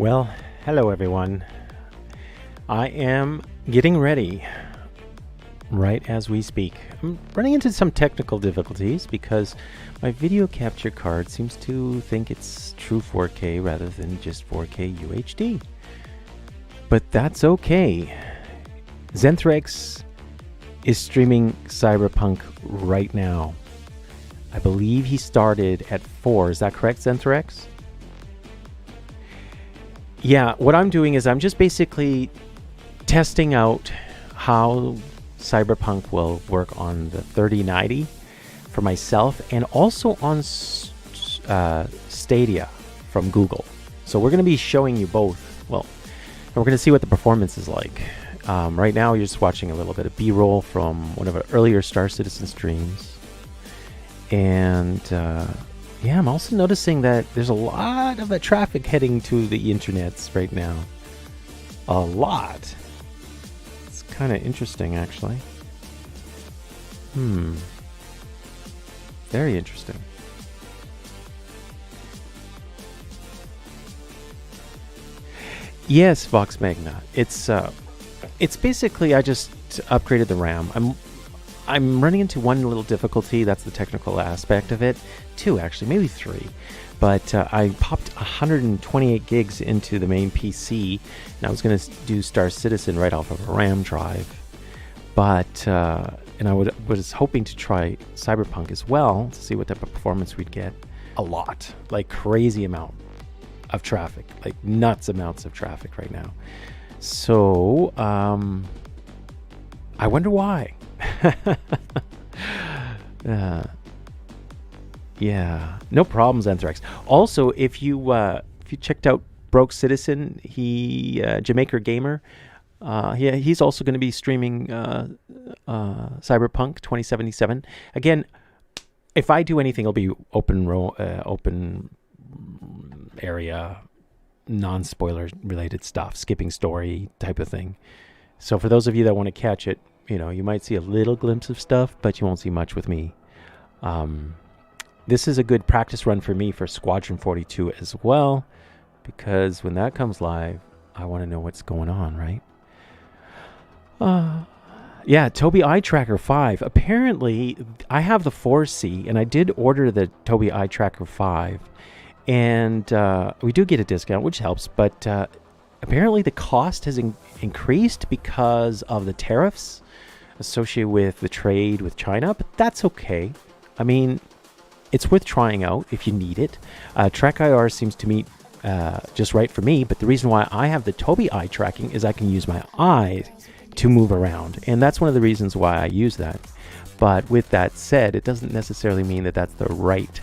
Well, hello everyone. I am getting ready right as we speak. I'm running into some technical difficulties because my video capture card seems to think it's true 4K rather than just 4K UHD. But that's okay. Zenthrex is streaming Cyberpunk right now. I believe he started at 4. Is that correct, Zenthrex? Yeah, what I'm doing is I'm just basically testing out how Cyberpunk will work on the 3090 for myself and also on Stadia from Google. So we're going to be showing you both. Well, we're going to see what the performance is like. Right now you're just watching a little bit of B-roll from one of our earlier Star Citizen streams. And yeah, I'm also noticing that there's a lot of traffic heading to the internets right now. A lot. It's kind of interesting, actually. Very interesting. Yes, Vox Magna. It's basically I just upgraded the RAM. I'm running into one little difficulty. That's the technical aspect of it. Two, actually, maybe three. But I popped 128 gigs into the main PC, and I was going to do Star Citizen right off of a RAM drive. But and I was hoping to try Cyberpunk as well to see what type of performance we'd get. A lot, like crazy amount of traffic, like nuts amounts of traffic right now. So I wonder why. Yeah, no problems, Anthrax. Also, if you checked out Broke Citizen, he Jamaica Gamer, he's also going to be streaming Cyberpunk 2077. Again, if I do anything, it'll be open area, non-spoiler related stuff, skipping story type of thing. So for those of you that want to catch it, you might see a little glimpse of stuff, but you won't see much with me. This is a good practice run for me for SQ42 as well, because when that comes live, I want to know what's going on, right? Yeah, Tobii Eye Tracker 5. Apparently, I have the 4C, and I did order the Tobii Eye Tracker 5, and we do get a discount, which helps, but apparently the cost has increased because of the tariffs associated with the trade with China, but that's okay. I mean, it's worth trying out if you need it. Track IR seems to meet just right for me, but the reason why I have the Tobii eye tracking is I can use my eye to move around, and that's one of the reasons why I use that. But with that said, it doesn't necessarily mean that that's the right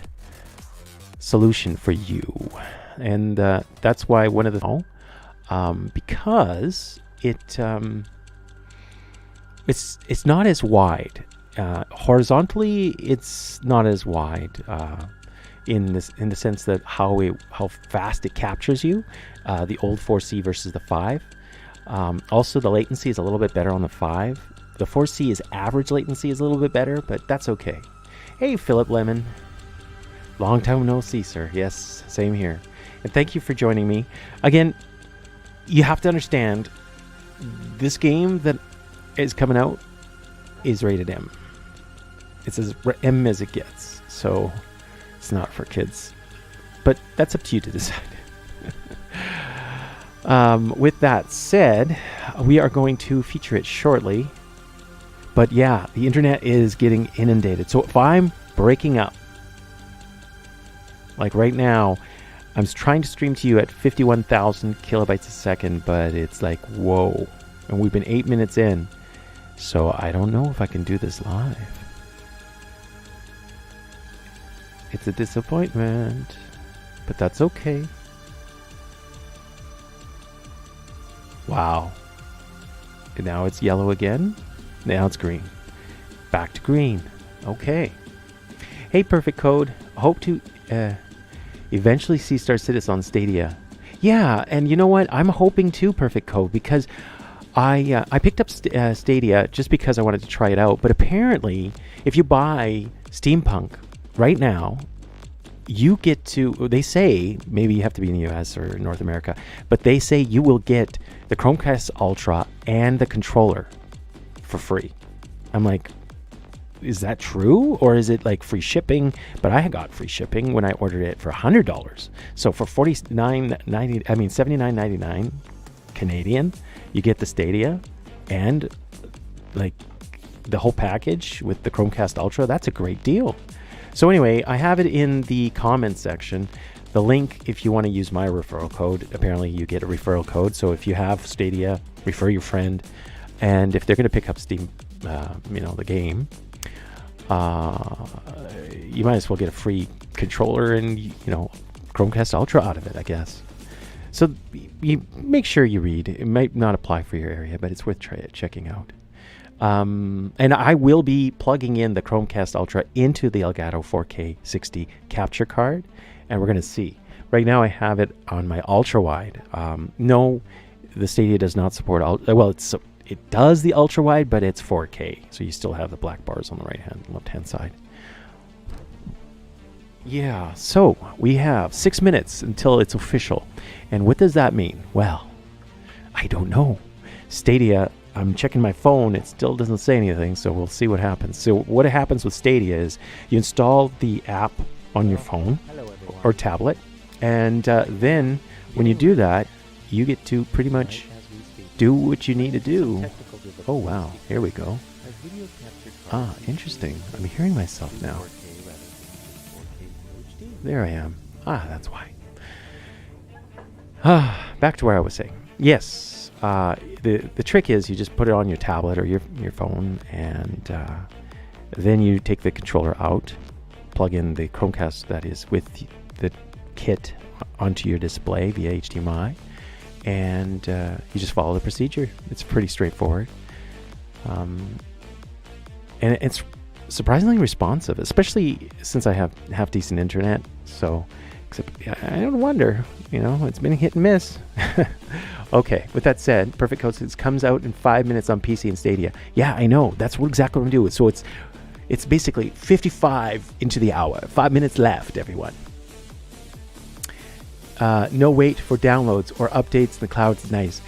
solution for you, and that's why one of the because it's not as wide. Horizontally, it's not as wide in the sense that how fast it captures you. The old 4C versus the 5. Also, the latency is a little bit better on the 5. The 4C is average latency is a little bit better, but that's okay. Hey, Philip Lemon. Long time no see, sir. Yes, same here. And thank you for joining me. Again, you have to understand, this game that is coming out is rated M. It's as M as it gets, so it's not for kids. But that's up to you to decide. With that said, we are going to feature it shortly. But yeah, the internet is getting inundated. So if I'm breaking up, like right now, I'm trying to stream to you at 51,000 kilobytes a second, but it's like, whoa. And we've been 8 minutes in. So I don't know if I can do this live. It's a disappointment, but that's okay. Wow. And now it's yellow again. Now it's green. Back to green. Okay. Hey, Perfect Code. Hope to eventually see Star Citizen on Stadia. Yeah, and you know what? I'm hoping to, Perfect Code, because I picked up Stadia just because I wanted to try it out. But apparently, if you buy Steampunk right now, you get to, they say, maybe you have to be in the US or North America, but they say you will get the Chromecast Ultra and the controller for free. I'm like, is that true, or is it like free shipping? But I got free shipping when I ordered it for $100. So for $79.99 Canadian, you get the Stadia and like the whole package with the Chromecast Ultra. That's a great deal. So anyway, I have it in the comments section. The link, if you want to use my referral code, apparently you get a referral code. So if you have Stadia, refer your friend, and if they're going to pick up Steam, the game. You might as well get a free controller and Chromecast Ultra out of it, I guess. So you make sure you read. It might not apply for your area, but it's worth checking out. And I will be plugging in the Chromecast Ultra into the Elgato 4K 60 capture card, and we're going to see. Right now I have it on my ultra wide. No, the Stadia does not support it does the ultra wide, but it's 4K, so you still have the black bars on the right hand, left hand side. Yeah, so we have 6 minutes until it's official. And what does that mean? Well, I don't know. Stadia, I'm checking my phone, it still doesn't say anything, so we'll see what happens. So what happens with Stadia is you install the app on your phone or tablet, and then when you do that, you get to pretty much do what you need to do. Oh wow, here we go. Interesting. I'm hearing myself now. There I am. That's why. Back to where I was saying. Yes, the trick is you just put it on your tablet or your phone, and then you take the controller out, plug in the Chromecast that is with the kit onto your display via HDMI, and you just follow the procedure. It's pretty straightforward. And it's surprisingly responsive, especially since I have half decent internet. So, except I don't wonder, it's been hit and miss. Okay, with that said, Perfect Code comes out in 5 minutes on PC and Stadia. Yeah, I know. That's exactly what I'm doing. So it's basically 55 into the hour. 5 minutes left, everyone. No wait for downloads or updates in the cloud's nice.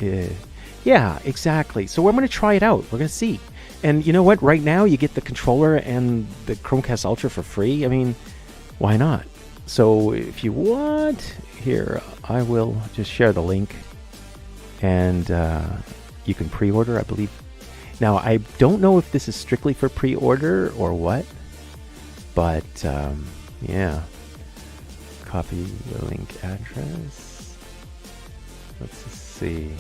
Yeah, exactly. So we're going to try it out. We're going to see. And you know what? Right now, you get the controller and the Chromecast Ultra for free. I mean, why not? So if you want, here, I will just share the link. And you can pre-order, I believe. Now, I don't know if this is strictly for pre-order or what. But, yeah. Copy the link address. Let's just see.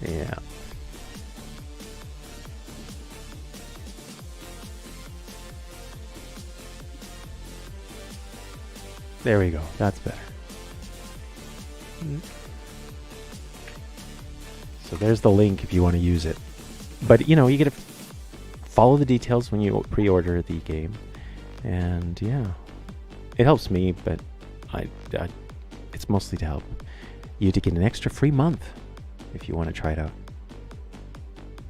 Yeah. There we go. That's better. So there's the link if you want to use it. But, you get to follow the details when you pre-order the game. And, yeah. It helps me, but it's mostly to help you to get an extra free month if you want to try it out.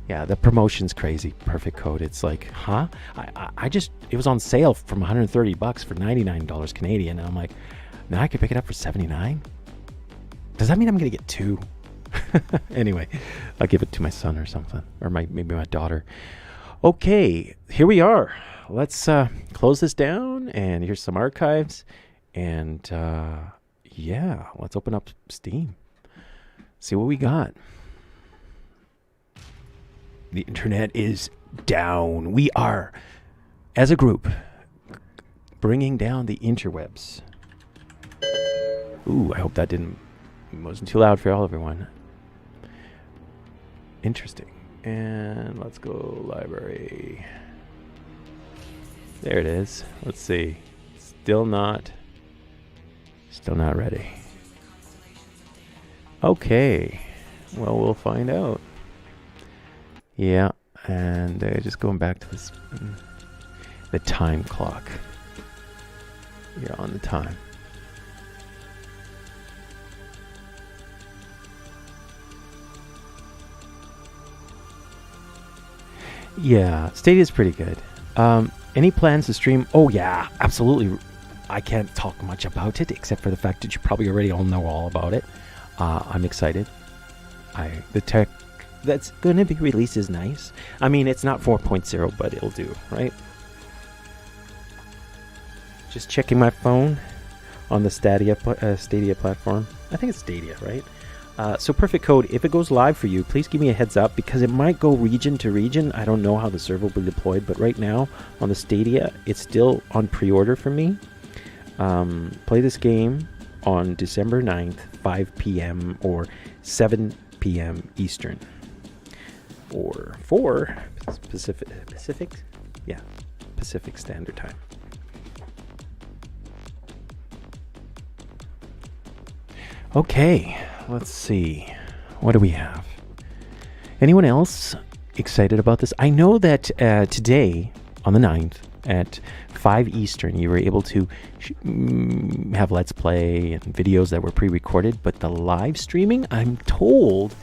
Yeah, the promotion's crazy. Perfect Code. It's like, huh? It was on sale from $130 for $99 Canadian. And I'm like, now I could pick it up for $79? Does that mean I'm going to get two? Anyway, I'll give it to my son or something. Or maybe my daughter. Okay, here we are. Let's close this down. And here's some archives. And yeah, let's open up Steam. See what we got. The internet is down. We are, as a group, bringing down the interwebs. Ooh, I hope that wasn't too loud for everyone. Interesting. And let's go library. There it is. Let's see. Still not ready. Okay. Well, we'll find out. Yeah, and just going back to this, the time clock. You're on the time. Yeah, Stadia's pretty good. Any plans to stream? Oh yeah, absolutely. I can't talk much about it except for the fact that you probably already all know all about it. I'm excited. The tech that's going to be released is nice. I mean, it's not 4.0, but it'll do, right? Just checking my phone on the Stadia platform. I think it's Stadia, right? So Perfect Code, if it goes live for you, please give me a heads up because it might go region to region. I don't know how the server will be deployed, but right now on the Stadia, it's still on pre-order for me. Play this game on December 9th, 5 p.m. or 7 p.m. Eastern. Or 4 Pacific? Yeah, Pacific Standard Time. Okay, let's see. What do we have? Anyone else excited about this? I know that today, on the 9th, at 5 Eastern, you were able to have Let's Play and videos that were pre-recorded, but the live streaming, I'm told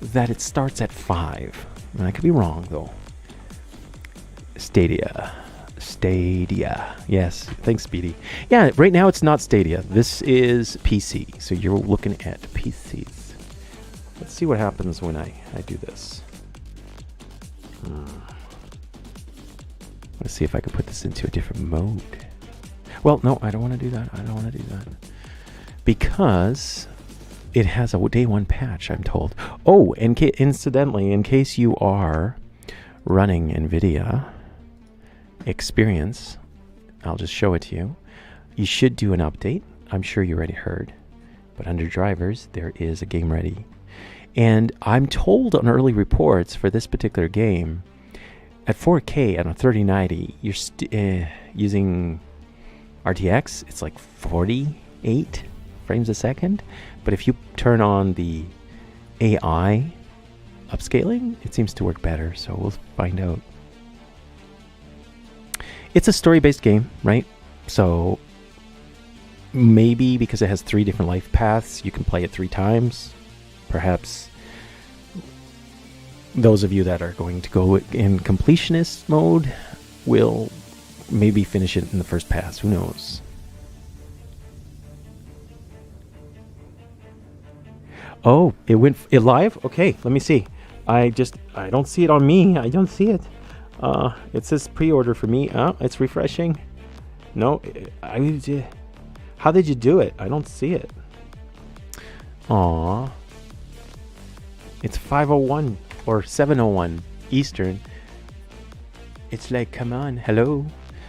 that it starts at 5. And I could be wrong, though. Stadia. Yes, thanks, Speedy. Yeah, right now it's not Stadia. This is PC, so you're looking at PCs. Let's see what happens when I do this. Let's see if I can put this into a different mode. Well, no, I don't want to do that. Because it has a day 1 patch, I'm told. Oh, incidentally, in case you are running NVIDIA Experience, I'll just show it to you. You should do an update. I'm sure you already heard. But under drivers, there is a game ready. And I'm told on early reports for this particular game, at 4K and a 3090, you're using RTX, it's like 48 frames a second. But if you turn on the AI upscaling, it seems to work better. So we'll find out. It's a story-based game, right? So maybe because it has 3 different life paths, you can play it 3 times. Perhaps those of you that are going to go in completionist mode will maybe finish it in the first pass. Who knows? Oh, it live? Okay, let me see. I don't see it on me. I don't see it. It says pre-order for me. It's refreshing. No, how did you do it? I don't see it. Aw. It's 5:01 or 7:01 Eastern. It's like, come on, hello.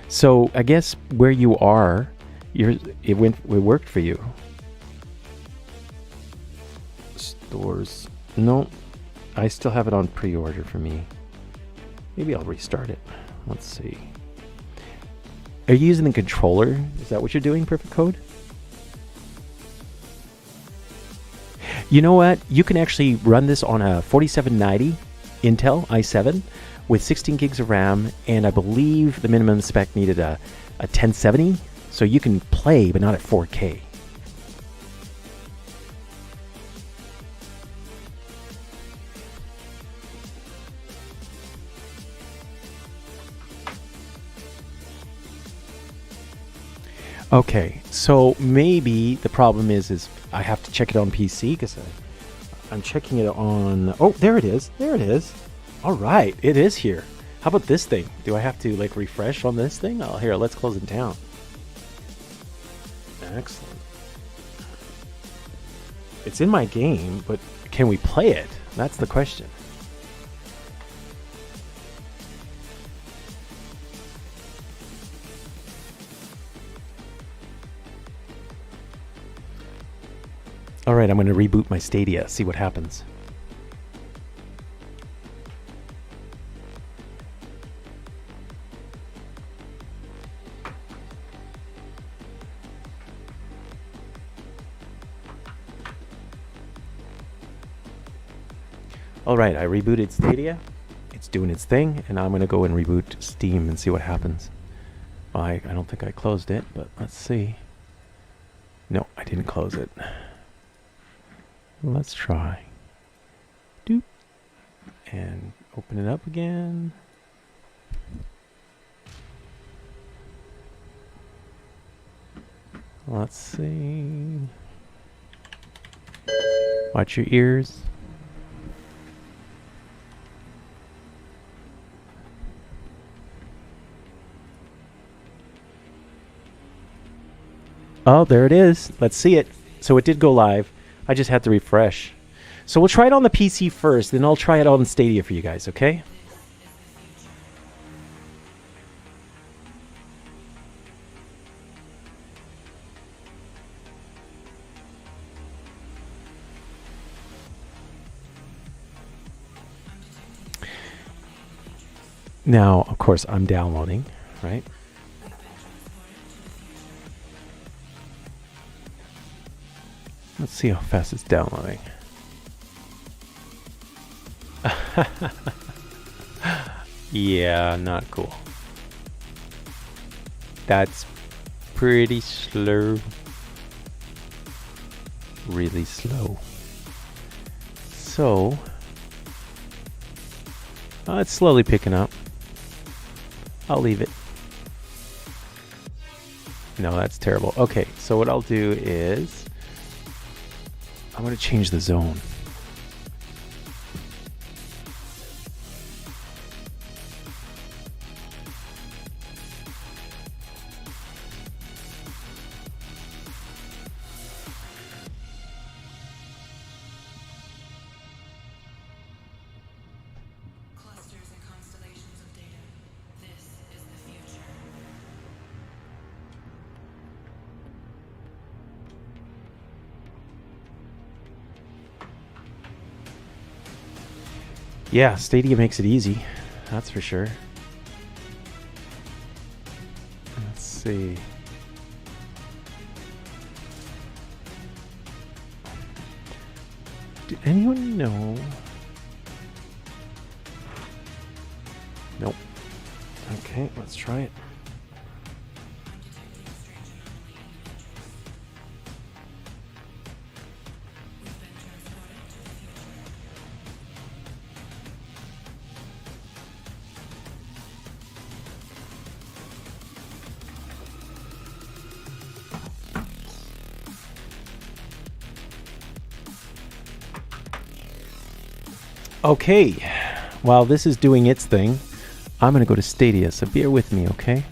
So I guess where you are, it worked for you. Stores. No, I still have it on pre-order for me. Maybe I'll restart it. Let's see. Are you using the controller? Is that what you're doing, Perfect Code? You know what? You can actually run this on a 4790 Intel i7 with 16 gigs of RAM, and I believe the minimum spec needed a 1070, so you can play, but not at 4K. Okay, so maybe the problem is I have to check it on PC because I'm checking it on. Oh, there it is. There it is. All right, it is here. How about this thing? Do I have to like refresh on this thing? Oh, here, let's close it down. Excellent. It's in my game, but can we play it? That's the question. All right, I'm going to reboot my Stadia, see what happens. All right, I rebooted Stadia. It's doing its thing, and I'm going to go and reboot Steam and see what happens. Well, I don't think I closed it, but let's see. No, I didn't close it. Let's try. Doop. And open it up again. Let's see. Watch your ears. Oh, there it is. Let's see it. So it did go live. I just had to refresh. So we'll try it on the PC first, then I'll try it on Stadia for you guys, okay? Now, of course, I'm downloading, right? Let's see how fast it's downloading. Yeah, not cool. That's pretty slow. Really slow. So, it's slowly picking up. I'll leave it. No, that's terrible. Okay, so what I'll do is I'm going to change the zone. Yeah, Stadia makes it easy. That's for sure. Let's see. Do anyone know? Nope. Okay, let's try it. Okay, while this is doing its thing, I'm going to go to Stadia, so bear with me, okay?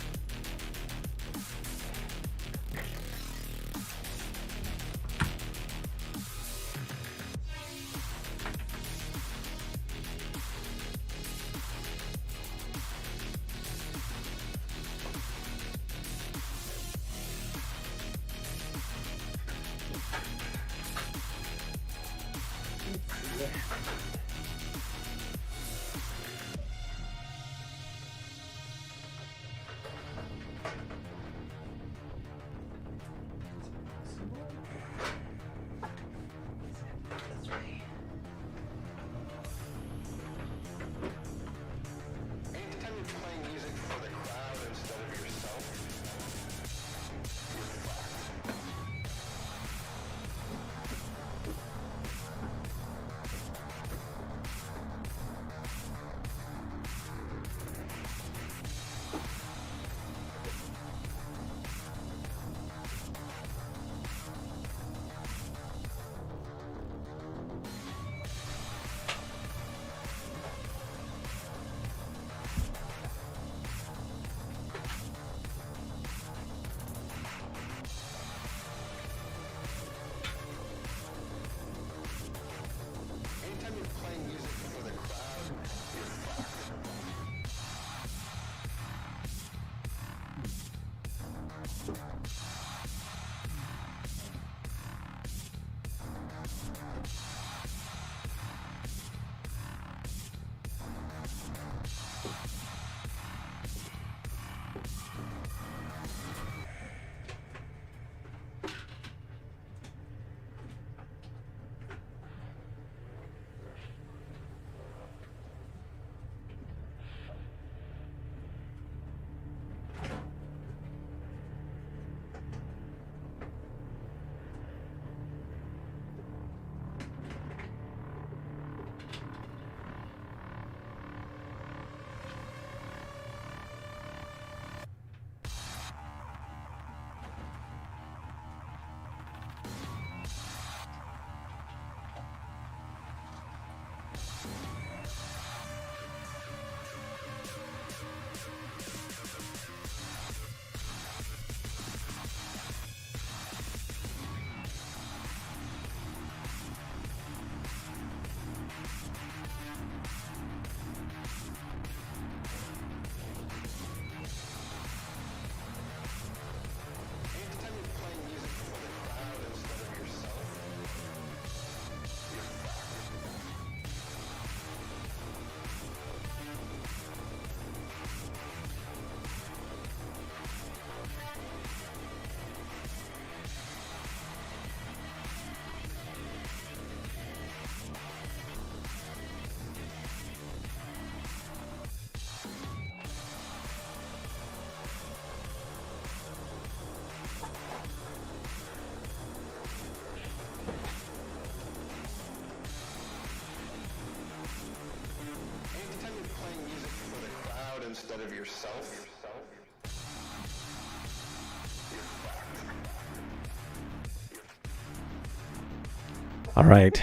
All right,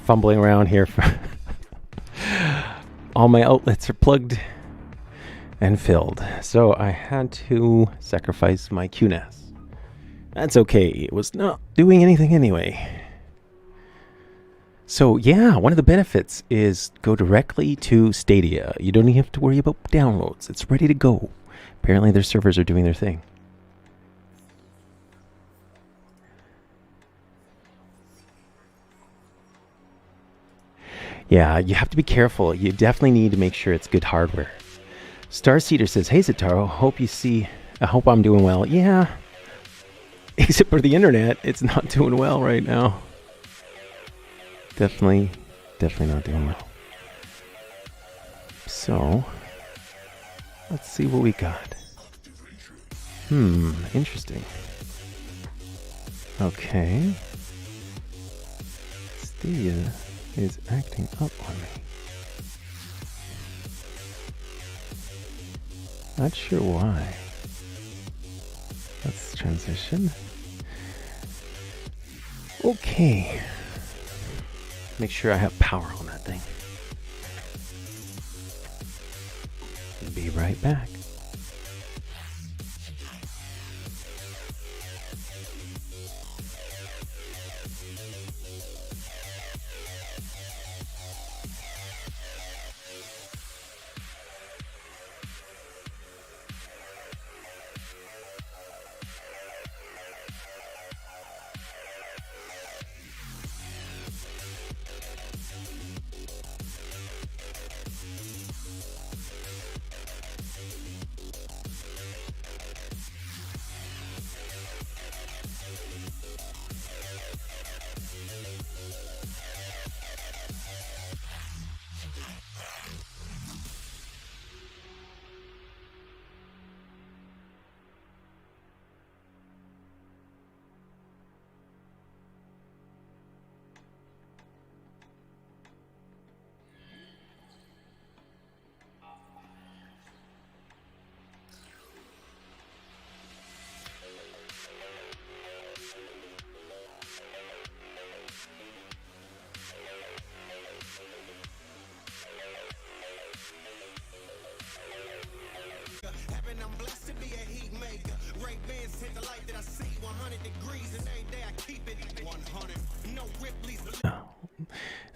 fumbling around here. All my outlets are plugged and filled, so I had to sacrifice my QNAS. That's okay, it was not doing anything anyway. So yeah, one of the benefits is go directly to Stadia. You don't even have to worry about downloads. It's ready to go. Apparently their servers are doing their thing. Yeah, you have to be careful. You definitely need to make sure it's good hardware. Starseeder says, "Hey Zataro, I hope I'm doing well." Yeah, except for the internet, it's not doing well right now. Definitely not doing well. So, let's see what we got. Interesting. Okay. Stadia is acting up on me. Not sure why. Let's transition. Okay. Make sure I have power on that thing. Be right back.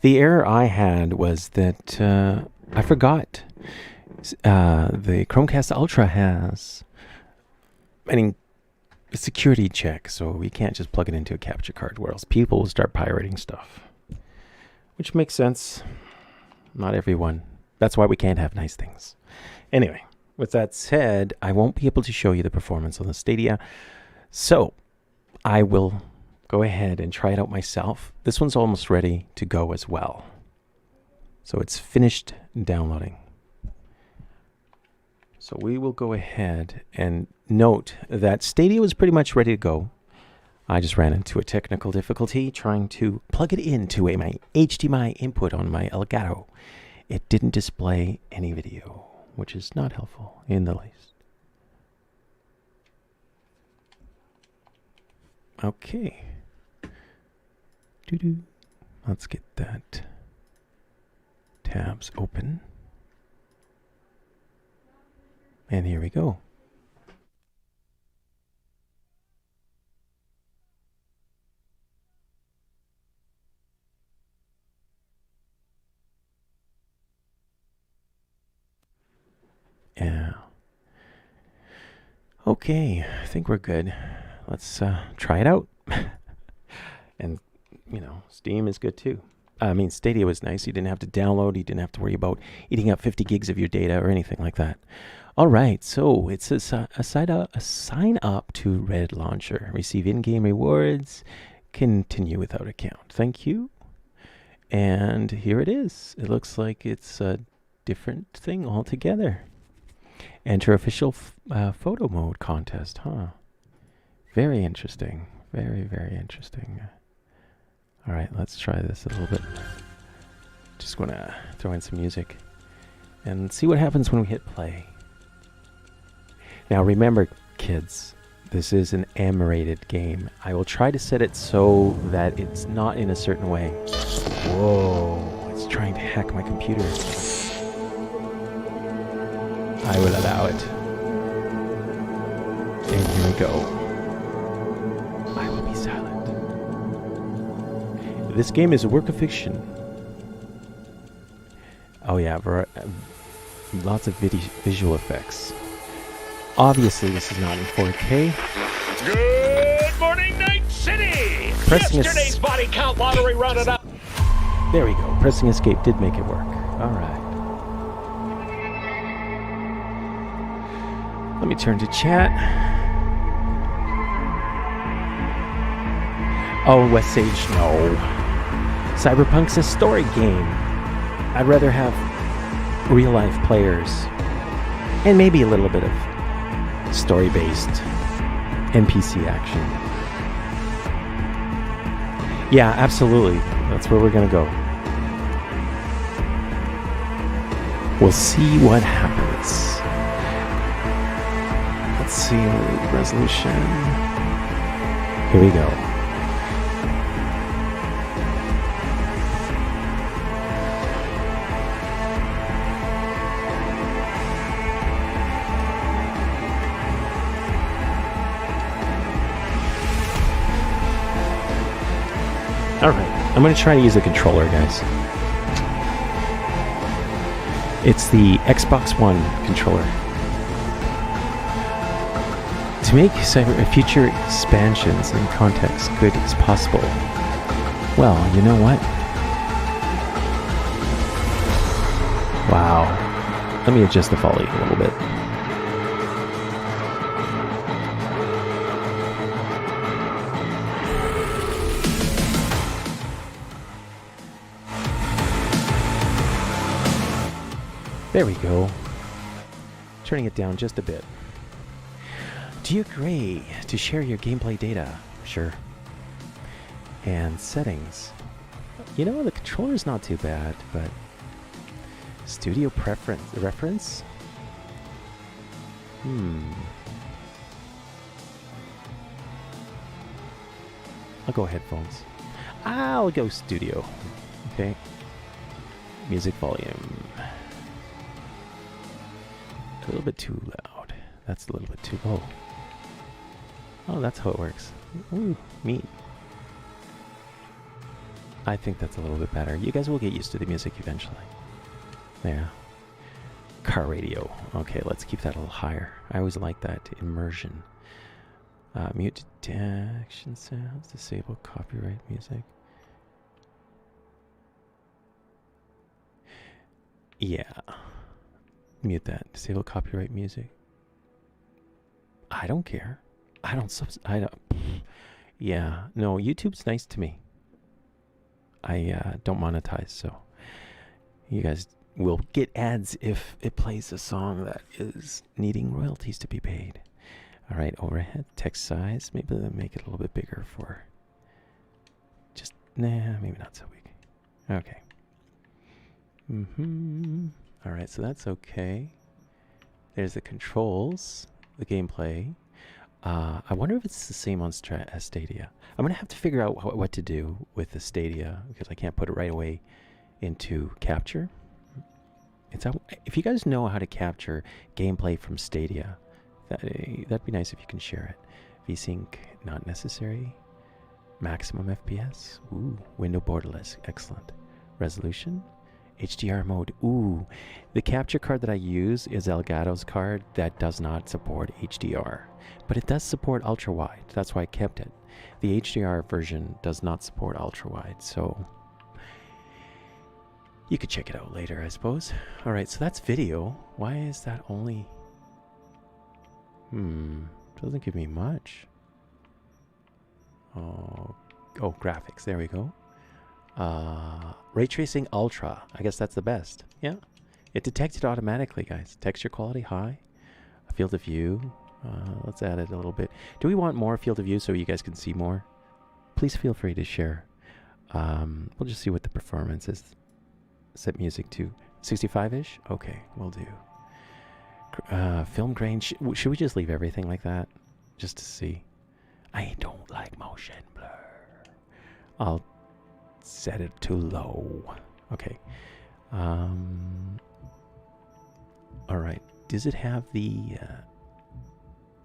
The error I had was that I forgot the Chromecast Ultra has a security check, so we can't just plug it into a capture card, or else people will start pirating stuff. Which makes sense. Not everyone. That's why we can't have nice things. Anyway, with that said, I won't be able to show you the performance on the Stadia, so I will go ahead and try it out myself. This one's almost ready to go as well. So it's finished downloading. So we will go ahead and note that Stadia was pretty much ready to go. I just ran into a technical difficulty trying to plug it into my HDMI input on my Elgato. It didn't display any video, which is not helpful in the least. Okay. Let's get that tabs open. And here we go. Yeah. Okay, I think we're good. Let's try it out. And you know, Steam is good too. I mean, Stadia was nice. You didn't have to download. You didn't have to worry about eating up 50 gigs of your data or anything like that. All right, so it's a sign up to Red Launcher. Receive in-game rewards. Continue without account. Thank you. And here it is. It looks like it's a different thing altogether. Enter official photo mode contest, huh? Very interesting. Very, very interesting. All right, let's try this a little bit. Just want to throw in some music and see what happens when we hit play. Now remember, kids, this is an M-rated game. I will try to set it so that it's not in a certain way. Whoa, it's trying to hack my computer. I will allow it. And here we go. I will be silent. This game is a work of fiction. Oh yeah, lots of visual effects. Obviously, this is not in 4K. Good morning, Night City! Yesterday's body count lottery rounded up. There we go. Pressing escape did make it work. All right. Let me turn to chat. Oh, West Sage, no. Cyberpunk's a story game. I'd rather have real-life players. And maybe a little bit of story-based NPC action. Yeah, absolutely. That's where we're going to go. We'll see what happens. Let's see the resolution. Here we go. Alright, I'm going to try to use a controller, guys. It's the Xbox One controller. To make future expansions in context good as possible. Well, you know what? Wow. Let me adjust the volume a little bit. There we go. Turning it down just a bit. Do you agree to share your gameplay data? Sure. And settings. You know, the controller's not too bad, but studio reference? I'll go headphones. I'll go studio. Okay. Music volume. A little bit too loud. That's a little bit too low. Oh, that's how it works. Ooh, meat. I think that's a little bit better. You guys will get used to the music eventually. Yeah. Car radio. Okay, let's keep that a little higher. I always like that immersion. Mute detection sounds. Disable copyright music. Yeah. Mute that. Disable copyright music. I don't care. I don't. Yeah. No, YouTube's nice to me. I don't monetize, so you guys will get ads if it plays a song that is needing royalties to be paid. All right, overhead text size. Maybe they'll make it a little bit bigger for. Just maybe not so big. Okay. All right, so that's okay. There's the controls, the gameplay. I wonder if it's the same on Stadia. I'm gonna have to figure out what to do with the Stadia because I can't put it right away into capture. If you guys know how to capture gameplay from Stadia, that'd be nice if you can share it. VSync not necessary. Maximum FPS. Ooh, window borderless. Excellent. Resolution. HDR mode. Ooh, the capture card that I use is Elgato's card that does not support HDR, but it does support ultra wide. That's why I kept it. The HDR version does not support ultra wide, so you could check it out later, I suppose. All right, so that's video. Why is that only? Doesn't give me much. Oh, graphics. There we go. Ray tracing ultra. I guess that's the best. Yeah. It detects it automatically, guys. Texture quality high. Field of view. Let's add it a little bit. Do we want more field of view so you guys can see more? Please feel free to share. We'll just see what the performance is. Set music to 65-ish. Okay, we'll do. Film grain. Should we just leave everything like that? Just to see. I don't like motion blur. I'll set it to low. Okay. Alright. Does it have the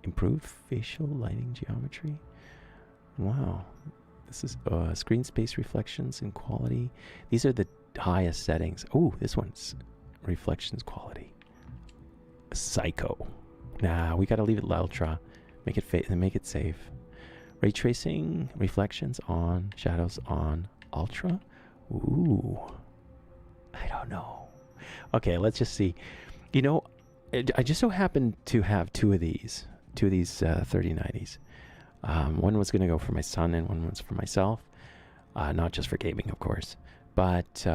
improved facial lighting geometry? Wow. This is screen space reflections and quality. These are the highest settings. Oh, this one's reflections quality. Psycho. Nah, we gotta leave it ultra. Make it safe. Ray tracing, reflections on, shadows on, ultra. Ooh. I don't know. Okay, let's just see. You know, I just so happened to have two of these 3090s. One was going to go for my son and one was for myself. Not just for gaming, of course. But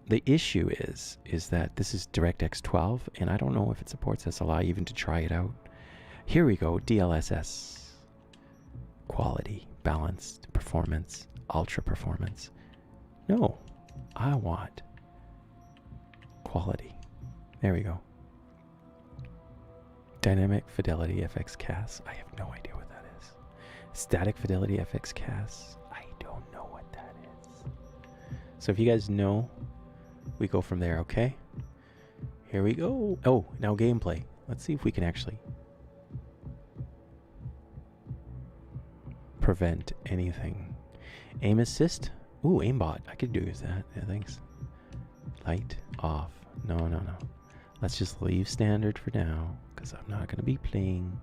the issue is that this is DirectX 12, and I don't know if it supports SLI even to try it out. Here we go, DLSS. Quality, balanced, performance, ultra performance. No, I want quality. There we go. Dynamic Fidelity FX CAS. I have no idea what that is. Static Fidelity FX CAS. I don't know what that is. So if you guys know, we go from there, okay? Here we go. Oh, now gameplay. Let's see if we can actually prevent anything. Aim assist. Ooh, aimbot. I could use that. Yeah, thanks. Light off. No. Let's just leave standard for now, because I'm not going to be playing.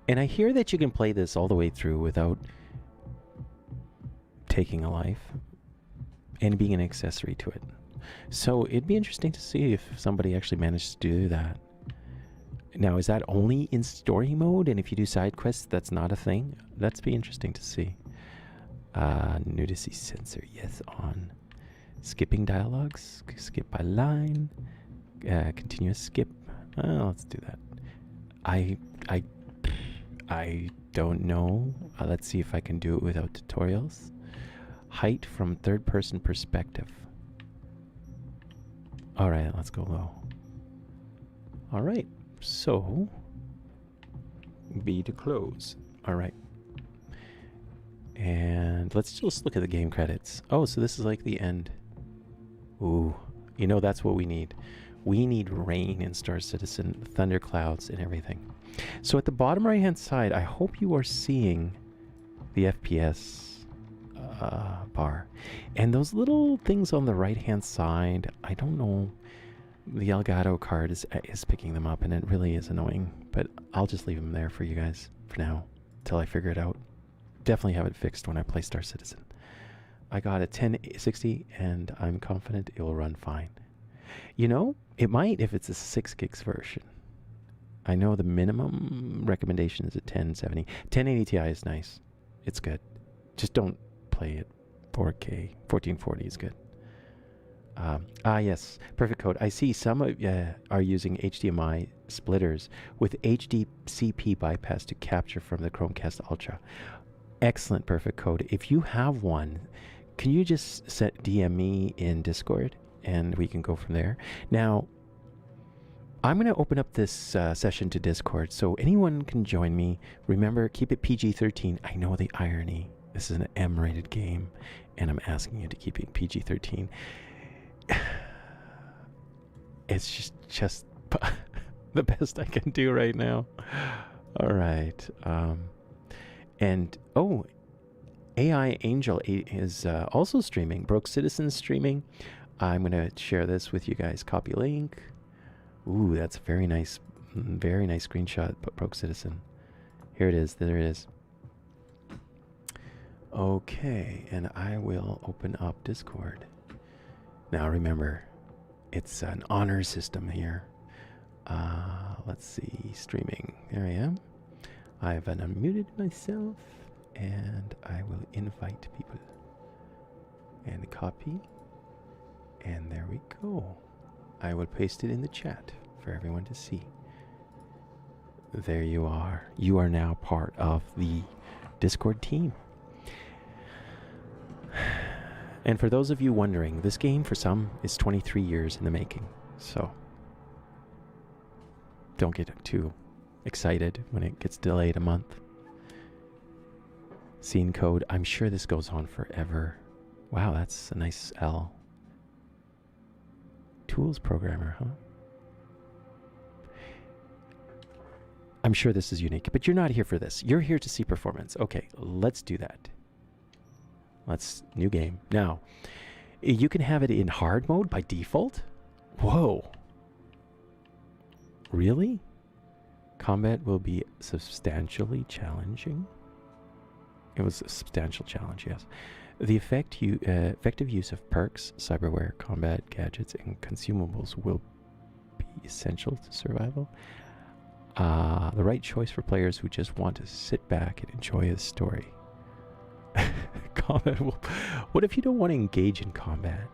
And I hear that you can play this all the way through without taking a life and being an accessory to it. So it'd be interesting to see if somebody actually managed to do that. Now, is that only in story mode? And if you do side quests, that's not a thing? That'd be interesting to see. Nudity sensor, yes, on. Skipping dialogues, skip by line. Continuous skip. Let's do that. I don't know. Let's see if I can do it without tutorials. Height from third-person perspective. All right, let's go low. All right, so B to close. All right, and let's just look at the game credits. Oh, so this is like the end. Ooh, you know that's what we need. We need rain in Star Citizen, thunderclouds and everything. So at the bottom right hand side, I hope you are seeing the FPS bar. And those little things on the right hand side, I don't know. The Elgato card is picking them up and it really is annoying. But I'll just leave them there for you guys for now till I figure it out. Definitely have it fixed when I play Star Citizen. I got a 1060 and I'm confident it will run fine. You know, it might if it's a 6 gigs version. I know the minimum recommendation is a 1070. 1080 Ti is nice. It's good. Just don't play it 4K. 1440 is good. Yes. Perfect code. I see some are using HDMI splitters with HDCP bypass to capture from the Chromecast Ultra. Excellent perfect code. If you have one, can you just DM me in Discord? And we can go from there. Now, I'm going to open up this session to Discord, so anyone can join me. Remember, keep it PG-13. I know the irony. This is an M-rated game, and I'm asking you to keep it PG-13. It's just the best I can do right now. All right. And, oh, AI Angel is also streaming. Broke Citizens streaming. I'm going to share this with you guys. Copy link. Ooh, that's very nice screenshot, Broke Citizen. Here it is. There it is. Okay, and I will open up Discord. Now remember, it's an honor system here. Let's see, streaming. There I am. I've unmuted myself, and I will invite people. And copy. And there we go. I will paste it in the chat for everyone to see. There you are. You are now part of the Discord team. And for those of you wondering, this game for some is 23 years in the making. So don't get too excited when it gets delayed a month. Scene code. I'm sure this goes on forever. Wow, that's a nice L. Tools programmer, huh? I'm sure this is unique, but you're not here for this. You're here to see performance. Okay, let's do that. Let's new game. Now, you can have it in hard mode by default? Whoa. Really? Combat will be substantially challenging. It was a substantial challenge, yes. The effective use of perks, cyberware, combat, gadgets, and consumables will be essential to survival. The right choice for players who just want to sit back and enjoy a story. Combat will... What if you don't want to engage in combat?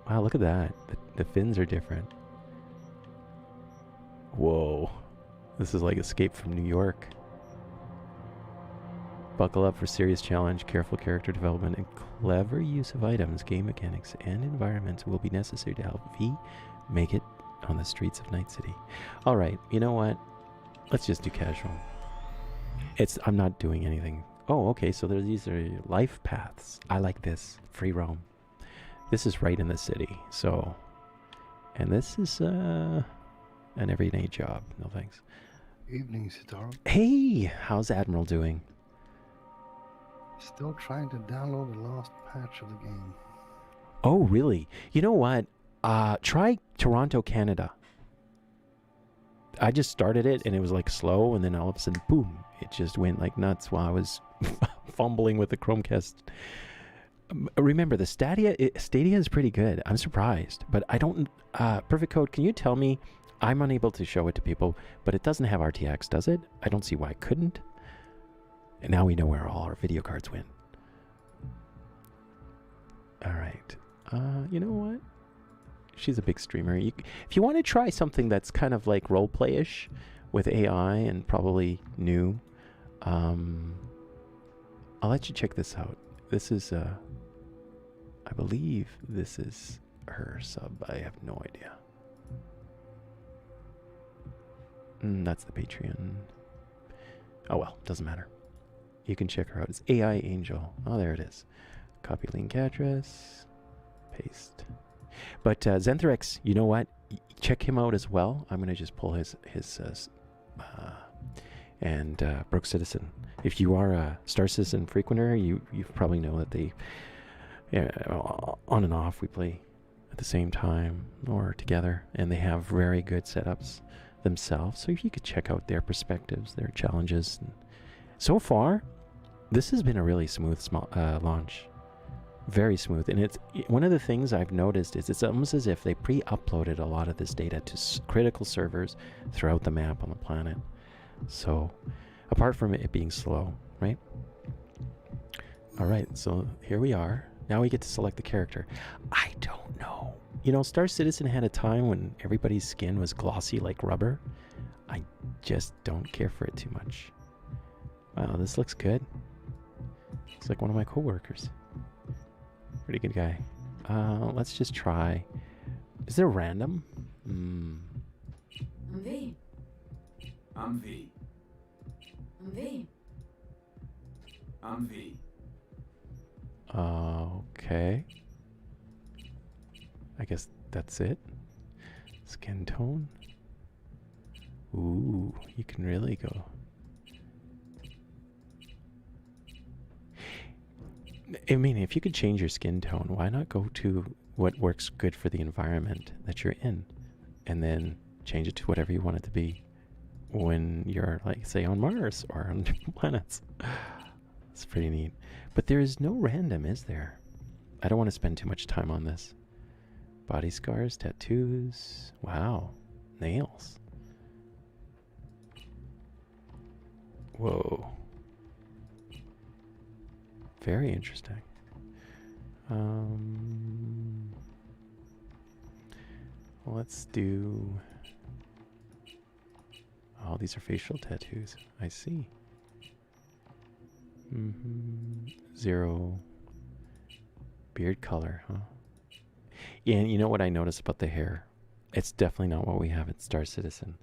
Wow, look at that. The fins are different. Whoa. This is like Escape from New York. Buckle up for serious challenge, careful character development, and clever use of items, game mechanics, and environments will be necessary to help V make it on the streets of Night City. All right, you know what? Let's just do casual. I'm not doing anything. Oh, okay, so these are life paths. I like this. Free roam. This is right in the city, so... And this is an everyday job. No thanks. Evening, Sitaro. Hey! How's Admiral doing? Still trying to download the last patch of the game. Oh, really? You know what? Try Toronto, Canada. I just started it and it was like slow, and then all of a sudden, boom, it just went like nuts while I was fumbling with the Chromecast. Remember, the Stadia is pretty good. I'm surprised, but I don't... Perfect Code, can you tell me... I'm unable to show it to people, but it doesn't have RTX, does it? I don't see why it couldn't. And now we know where all our video cards went. All right. You know what? She's a big streamer. If you want to try something that's kind of like roleplay-ish with AI and probably new, I'll let you check this out. This is, I believe this is her sub. I have no idea. That's the Patreon. Oh well, doesn't matter. You can check her out. It's AI Angel. Oh, there it is. Copy link address. Paste. But Zenthrex, you know what? Check him out as well. I'm going to just pull his and Broke Citizen. If you are a Star Citizen frequenter, you probably know that they, on and off, we play at the same time or together, and they have very good setups themselves. So if you could check out their perspectives, their challenges. So far, this has been a really smooth launch. Very smooth. And it's one of the things I've noticed is it's almost as if they pre-uploaded a lot of this data to critical servers throughout the map on the planet. So apart from it being slow, right? All right, so here we are. Now we get to select the character. I don't know. You know, Star Citizen had a time when everybody's skin was glossy like rubber. I just don't care for it too much. Wow, this looks good. Looks like one of my coworkers. Pretty good guy. Let's just try. Is there random? I'm V. I'm V. I'm V. I'm V. Okay. I guess that's it. Skin tone. Ooh, you can really go. I mean, if you could change your skin tone, why not go to what works good for the environment that you're in, and then change it to whatever you want it to be when you're, like, say, on Mars or on different planets. It's pretty neat. But there is no random, is there? I don't want to spend too much time on this. Body scars, tattoos. Wow. Nails. Whoa. Very interesting. Let's do... Oh, these are facial tattoos. I see. 0 beard color, huh? Yeah, and you know what I noticed about the hair? It's definitely not what we have at Star Citizen.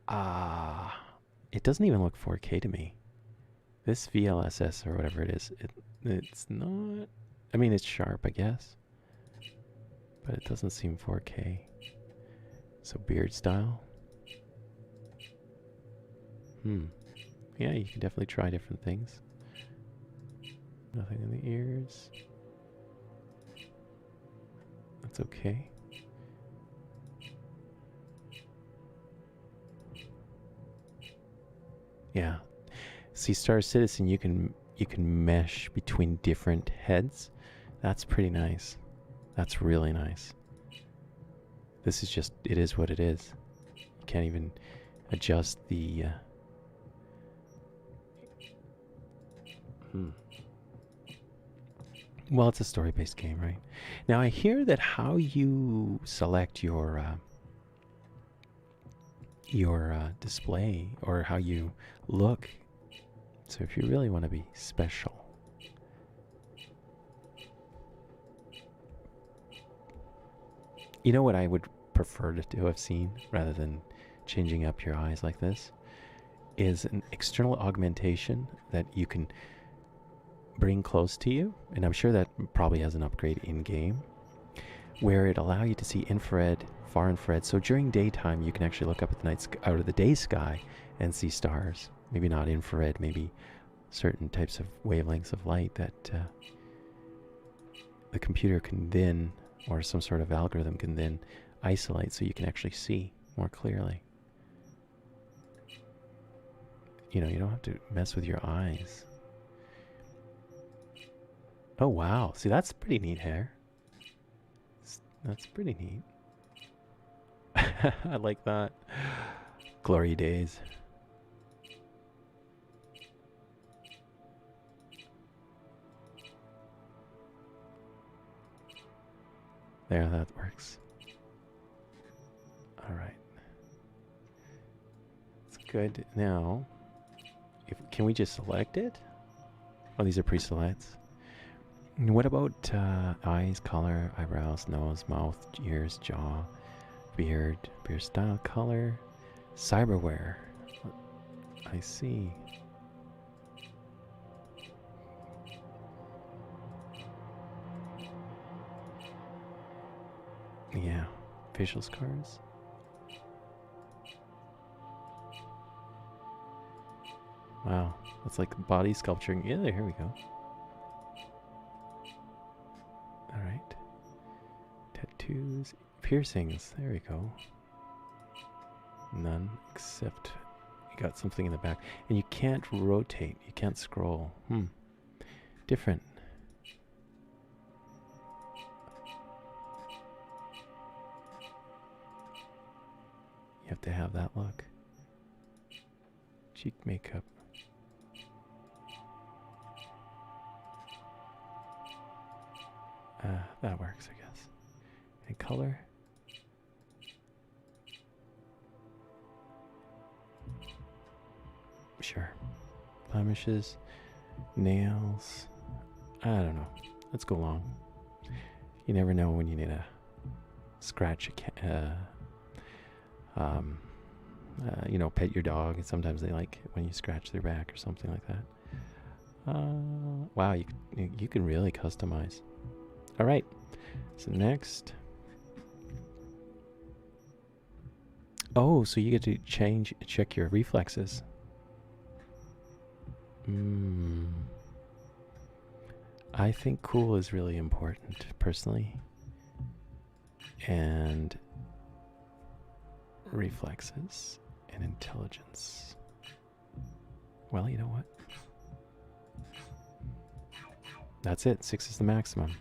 It doesn't even look 4K to me. This VLSS or whatever it is, it's not. I mean, it's sharp, I guess, but it doesn't seem 4K. So beard style. Yeah, you can definitely try different things. Nothing in the ears. That's okay. Yeah. See, Star Citizen, you can mesh between different heads. That's pretty nice. That's really nice. This is just, it is what it is. You can't even adjust the Well, it's a story-based game, right? Now I hear that how you select your display, or how you look. So if you really want to be special, you know what I would prefer to have seen, rather than changing up your eyes like this, is an external augmentation that you can bring close to you, and I'm sure that probably has an upgrade in-game, where it allow you to see infrared, far infrared. So during daytime, you can actually look up at the out of the day sky and see stars. Maybe not infrared, maybe certain types of wavelengths of light that the computer can then, or some sort of algorithm can then isolate, so you can actually see more clearly. You know, you don't have to mess with your eyes. Oh wow, see, that's pretty neat hair. That's pretty neat. I like that. Glory days. There, that works. All right. It's good. Now, can we just select it? Oh, these are pre-selects. What about eyes, color, eyebrows, nose, mouth, ears, jaw, beard style, color, cyberware? I see. Yeah, facial scars. Wow, that's like body sculpturing. Yeah, here we go. All right. Tattoos, piercings. There we go. None, except you got something in the back, and you can't rotate. You can't scroll. Different. You have to have that look. Cheek makeup. That works, I guess. And color. Sure. Blemishes, nails. I don't know. Let's go long. You never know when you need to scratch you know, pet your dog, and sometimes they like when you scratch their back or something like that. Wow, you can really customize. All right, so next. Oh, so you get to check your reflexes. I think cool is really important, personally. And reflexes and intelligence. Well, you know what? That's it. 6 is the maximum.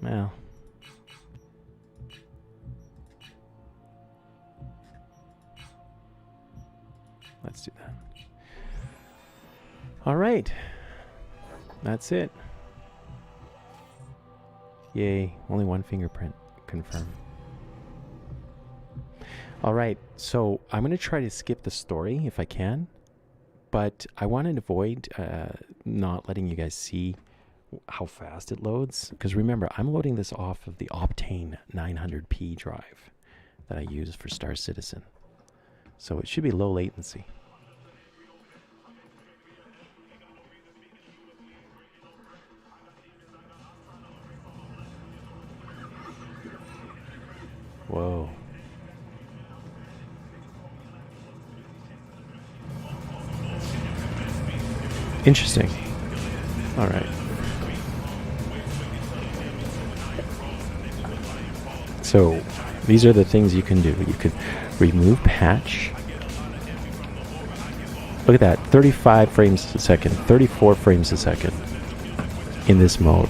Well, let's do that. All right. That's it. Yay. Only one fingerprint. Confirm. All right. So I'm going to try to skip the story if I can. But I want to avoid not letting you guys see how fast it loads. Because remember, I'm loading this off of the Optane 900p drive that I use for Star Citizen. So it should be low latency. Whoa. Interesting. All right. So these are the things you can do. You could remove patch. Look at that, 35 frames a second, 34 frames a second in this mode.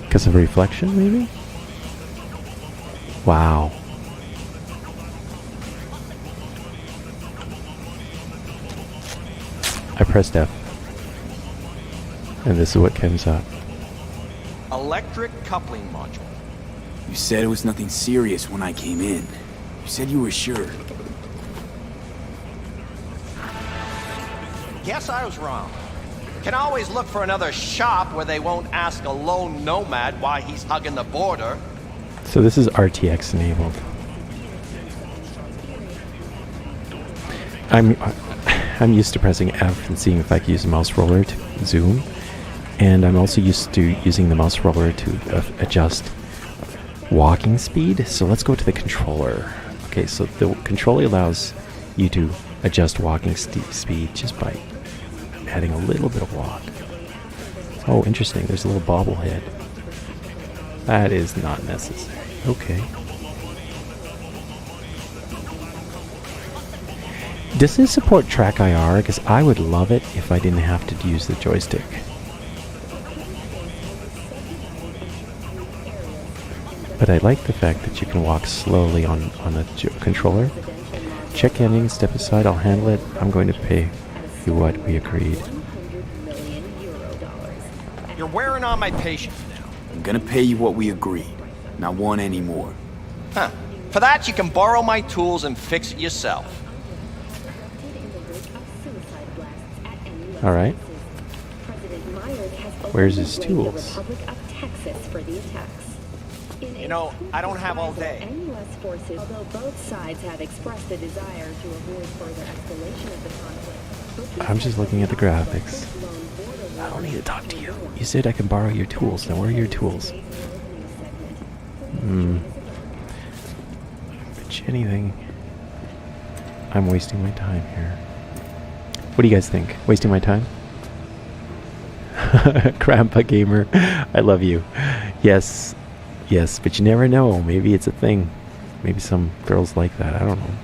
Because of reflection, maybe? Wow. I pressed F. And this is what comes up. Electric coupling module. You said it was nothing serious when I came in. You said you were sure. Guess I was wrong. Can always look for another shop where they won't ask a lone nomad why he's hugging the border. So this is RTX enabled. I'm used to pressing F and seeing if I can use the mouse roller to zoom. And I'm also used to using the mouse roller to adjust walking speed. So let's go to the controller. Okay, so the controller allows you to adjust walking speed just by adding a little bit of walk. Oh, interesting. There's a little bobblehead. That is not necessary. Okay. Does this support track IR? Because I would love it if I didn't have to use the joystick. But I like the fact that you can walk slowly on the controller. Check ending, step aside, I'll handle it. I'm going to pay you what we agreed. You're wearing on my patience now. I'm gonna pay you what we agreed. Not want any more. Huh. For that, you can borrow my tools and fix it yourself. All right. Where's his tools? You know, I don't have all day. Although both sides have expressed a desire to avoid further escalation of the conflict. I'm just looking at the graphics. I don't need to talk to you. You said I can borrow your tools. Now where are your tools? Bitch, anything. I'm wasting my time here. What do you guys think? Wasting my time? Grandpa Gamer, I love you. Yes, yes, but you never know. Maybe it's a thing. Maybe some girls like that. I don't know.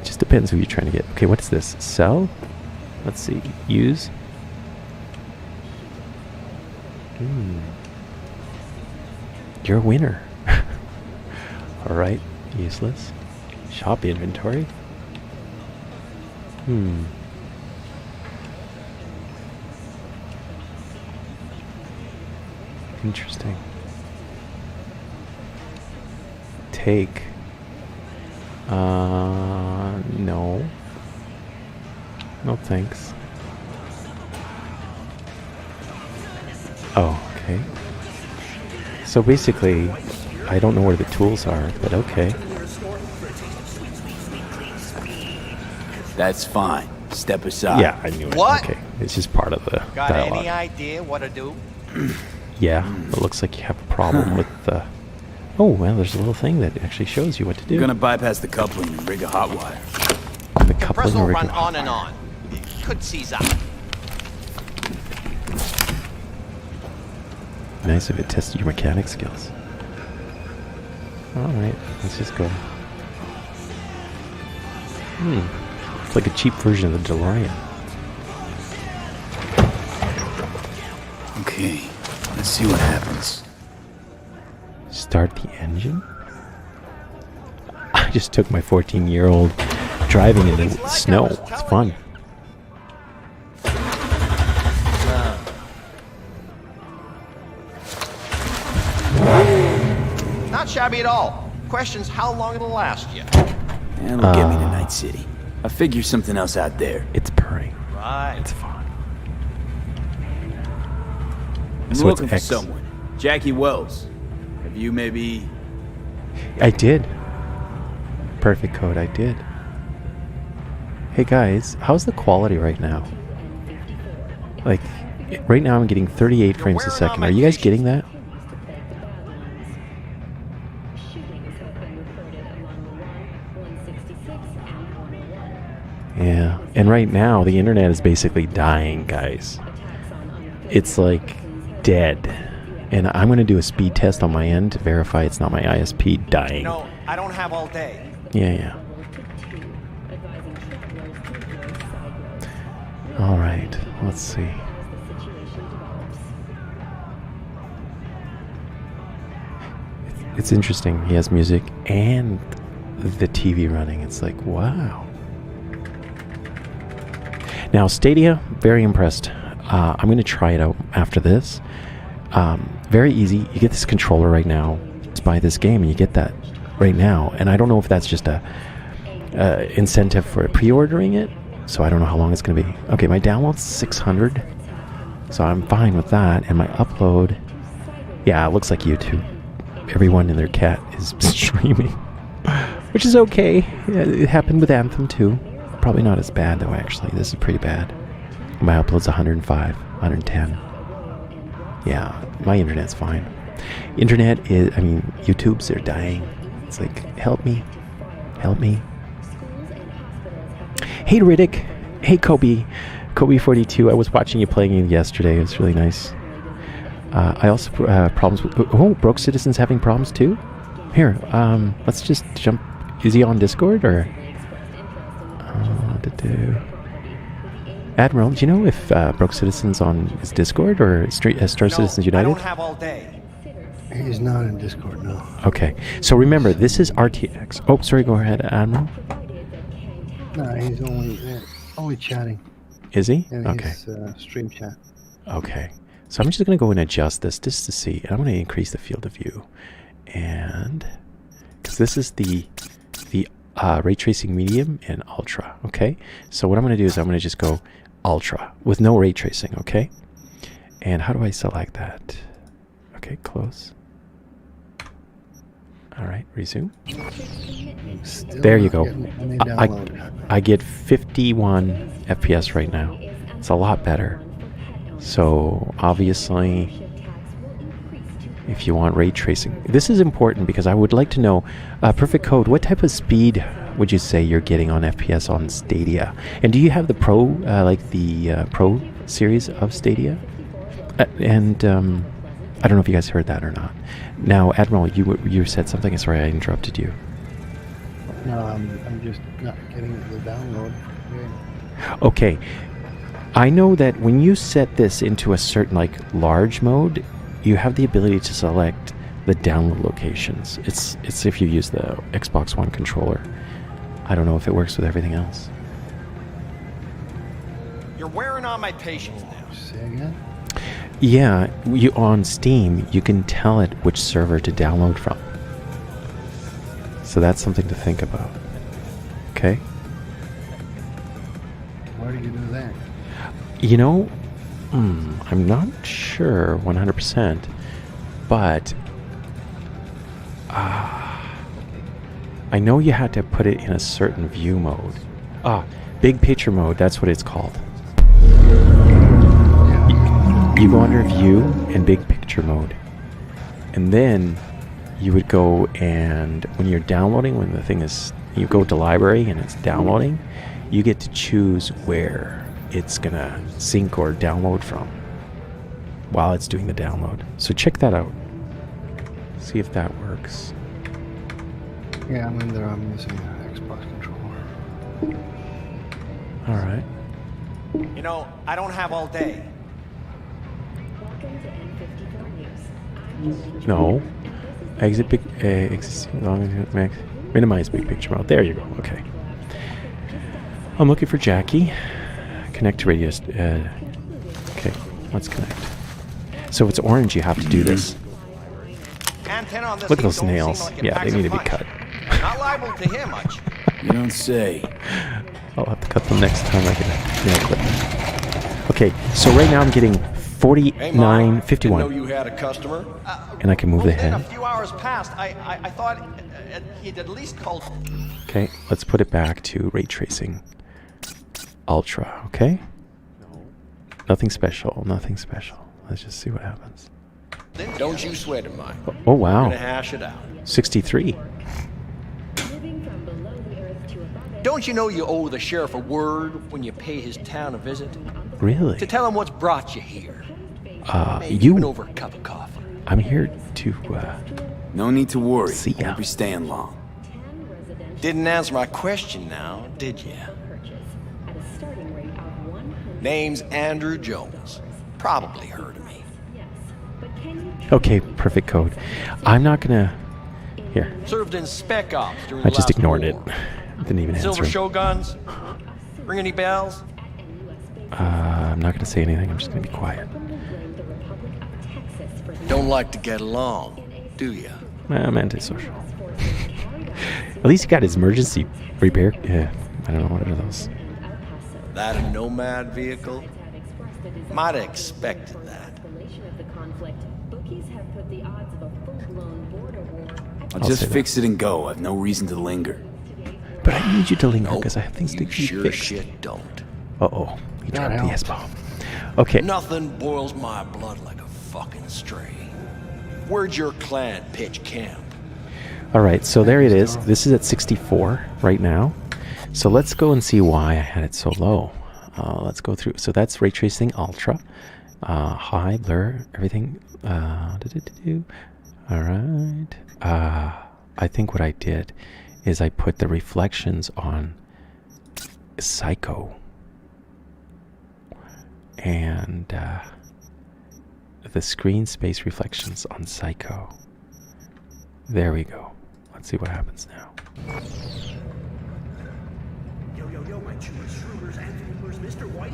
Just depends who you're trying to get. Okay, what's this? Sell? Let's see. Use. You're a winner. All right. Useless. Shop inventory. Interesting. Take. No. No thanks. Oh, okay. So basically, I don't know where the tools are, but okay. That's fine. Step aside. Yeah, I knew it. What? Okay, it's just part of the Got dialogue. any idea what to do? Yeah, it looks like you have a problem with the... Oh, well, there's a little thing that actually shows you what to do. You're gonna bypass the coupling and rig a hot wire. The Compressor coupling will rig run and on and hot on. It could seize up. wire. Nice if it tested your mechanic skills. Alright, let's just go. It's like a cheap version of the DeLorean. Okay, let's see what happens. Start the engine? I just took my 14-year-old driving in the snow. It's fun. Not shabby at all. Question's how long it'll last you. That'll get me to Night City. I figure something else out there. It's purring. Right. It's fine. I'm So it's looking for X. someone. Jackie Wells. Have you maybe... I did. Perfect code, I did. Hey guys, how's the quality right now? Like, right now I'm getting 38 frames a second. Are you guys getting that? Yeah, and right now the internet is basically dying, guys. It's like dead. And I'm going to do a speed test on my end to verify it's not my ISP dying. No, I don't have all day. Yeah. All right, let's see. It's interesting. He has music and the TV running. It's like, wow. Now, Stadia, very impressed. I'm going to try it out after this. Very easy. You get this controller right now. Just buy this game and you get that right now. And I don't know if that's just a incentive for pre-ordering it. So I don't know how long it's going to be. Okay, my download's 600. So I'm fine with that. And my upload, yeah, it looks like YouTube. Everyone and their cat is streaming. Which is okay. Yeah, it happened with Anthem too. Probably not as bad though, actually. This is pretty bad. My upload's 105, 110. Yeah, my internet's fine. Internet is, I mean, YouTube's, they're dying. It's like, help me. Help me. Hey, Riddick. Hey, Kobe. Kobe42. I was watching you playing it yesterday. It was really nice. I also, problems with, oh, Broke Citizen's having problems too? Here, let's just jump. Is he on Discord or? Admiral, do you know if Broke Citizen's on his Discord or Star Citizens United? I don't have all day. He's not in Discord, no. Okay, so remember, this is RTX. Oh, sorry, go ahead, Admiral. No, he's only chatting. Is he? In Okay. his stream chat. Okay, so I'm just going to go and adjust this just to see. And I'm going to increase the field of view. And, because this is the ray tracing medium and ultra, okay? So what I'm going to do is I'm going to just go ultra with no ray tracing, okay? And how do I select that? Okay, close. All right, resume. Still There you not go. getting any download. I get 51 FPS right now. It's a lot better. So obviously, if you want ray tracing, this is important because I would like to know, Perfect Code, what type of speed would you say you're getting on FPS on Stadia? And do you have the Pro, like the Pro series of Stadia? And I don't know if you guys heard that or not. Now, Admiral, you said something. Sorry, I interrupted you. No, I'm just not getting the download. Yeah. Okay. I know that when you set this into a certain, like, large mode, you have the ability to select the download locations. It's if you use the Xbox One controller. I don't know if it works with everything else. You're wearing on my patience now. Say again? Yeah, you on Steam, you can tell it which server to download from. So that's something to think about. Okay? Why do you do that? You know, I'm not sure 100%, but I know you had to put it in a certain view mode. Big picture mode, that's what it's called. You go under view and big picture mode. And then you would go and when you're downloading, when the thing is, you go to library and it's downloading, you get to choose where it's gonna sync or download from while it's doing the download. So check that out. See if that works. Yeah, I'm in there. I'm using an Xbox controller. All right. You know, I don't have all day. No. Exit big. Minimize big picture mode. There you go. Okay. I'm looking for Jackie. Connect to radio. Okay, let's connect. So if it's orange, you have to do this. Antenna on this Look at thing those don't nails. seem like it Yeah, packs they a need to be punch. cut. Not liable to hear much. You don't say. I'll have to cut them next time I get a nail clip. Okay, so right now I'm getting 49.51. Know you had a customer. And I can move the Then head. a few hours passed. I thought he'd at least called. Okay, let's put it back to ray tracing. Ultra, okay? Nothing special, nothing special. Let's just see what happens. Don't you sweat it, Mike. Oh, wow. We're gonna hash it out. 63. Moving from below the earth to above it. Don't you know you owe the sheriff a word when you pay his town a visit? Really? To tell him what's brought you here. Maybe even You... over a cup of coffee. I'm here to, No need to worry. See ya. Won't be staying long. 10 residential Didn't answer my question now, did you? purchase at a starting rate of 100. Name's Andrew Jones. Probably heard of me. Yes, but can you Okay, perfect code. I'm not gonna... Here. Served in Spec Ops during I the just last ignored it. war. Didn't even answer Silver him. Shoguns? Ring any bells? I'm not gonna say anything. I'm just gonna be quiet. blame the Republic of Texas for the Don't like to get along, do you? I'm antisocial. At least he got his emergency repair. Yeah, I don't know what are those. That a Nomad vehicle? Might have expected that. escalation of the conflict. Bookies have put the odds of a full-blown border war at I'll I'll just say that. fix it and go. I've no reason to linger. But I need you to linger because I have things to You be sure fixed. shit don't. Uh-oh. He That dropped the helps. S-bomb. Okay. Nothing boils my blood like a fucking stray. Where'd your clan pitch camp? All right, so there it is. This is at 64 right now. So let's go and see why I had it so low. Let's go through. So that's ray tracing ultra, high, blur, everything. All right. I think what I did is I put the reflections on Psycho, and the screen space reflections on Psycho. There we go. Let's see what happens now.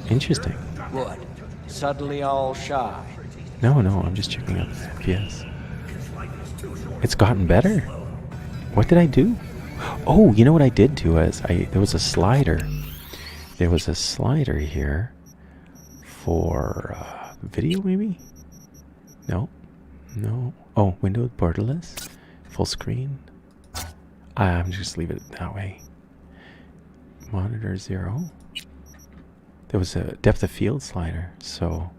Interesting. What? Suddenly all shy? No, I'm just checking out the FPS. It's gotten better. What did I do? Oh, you know what I did do is there was a slider. There was a slider here for video, maybe? No. Oh, Windows borderless, full screen. I'm just leave it that way. Monitor 0. There was a depth of field slider, so.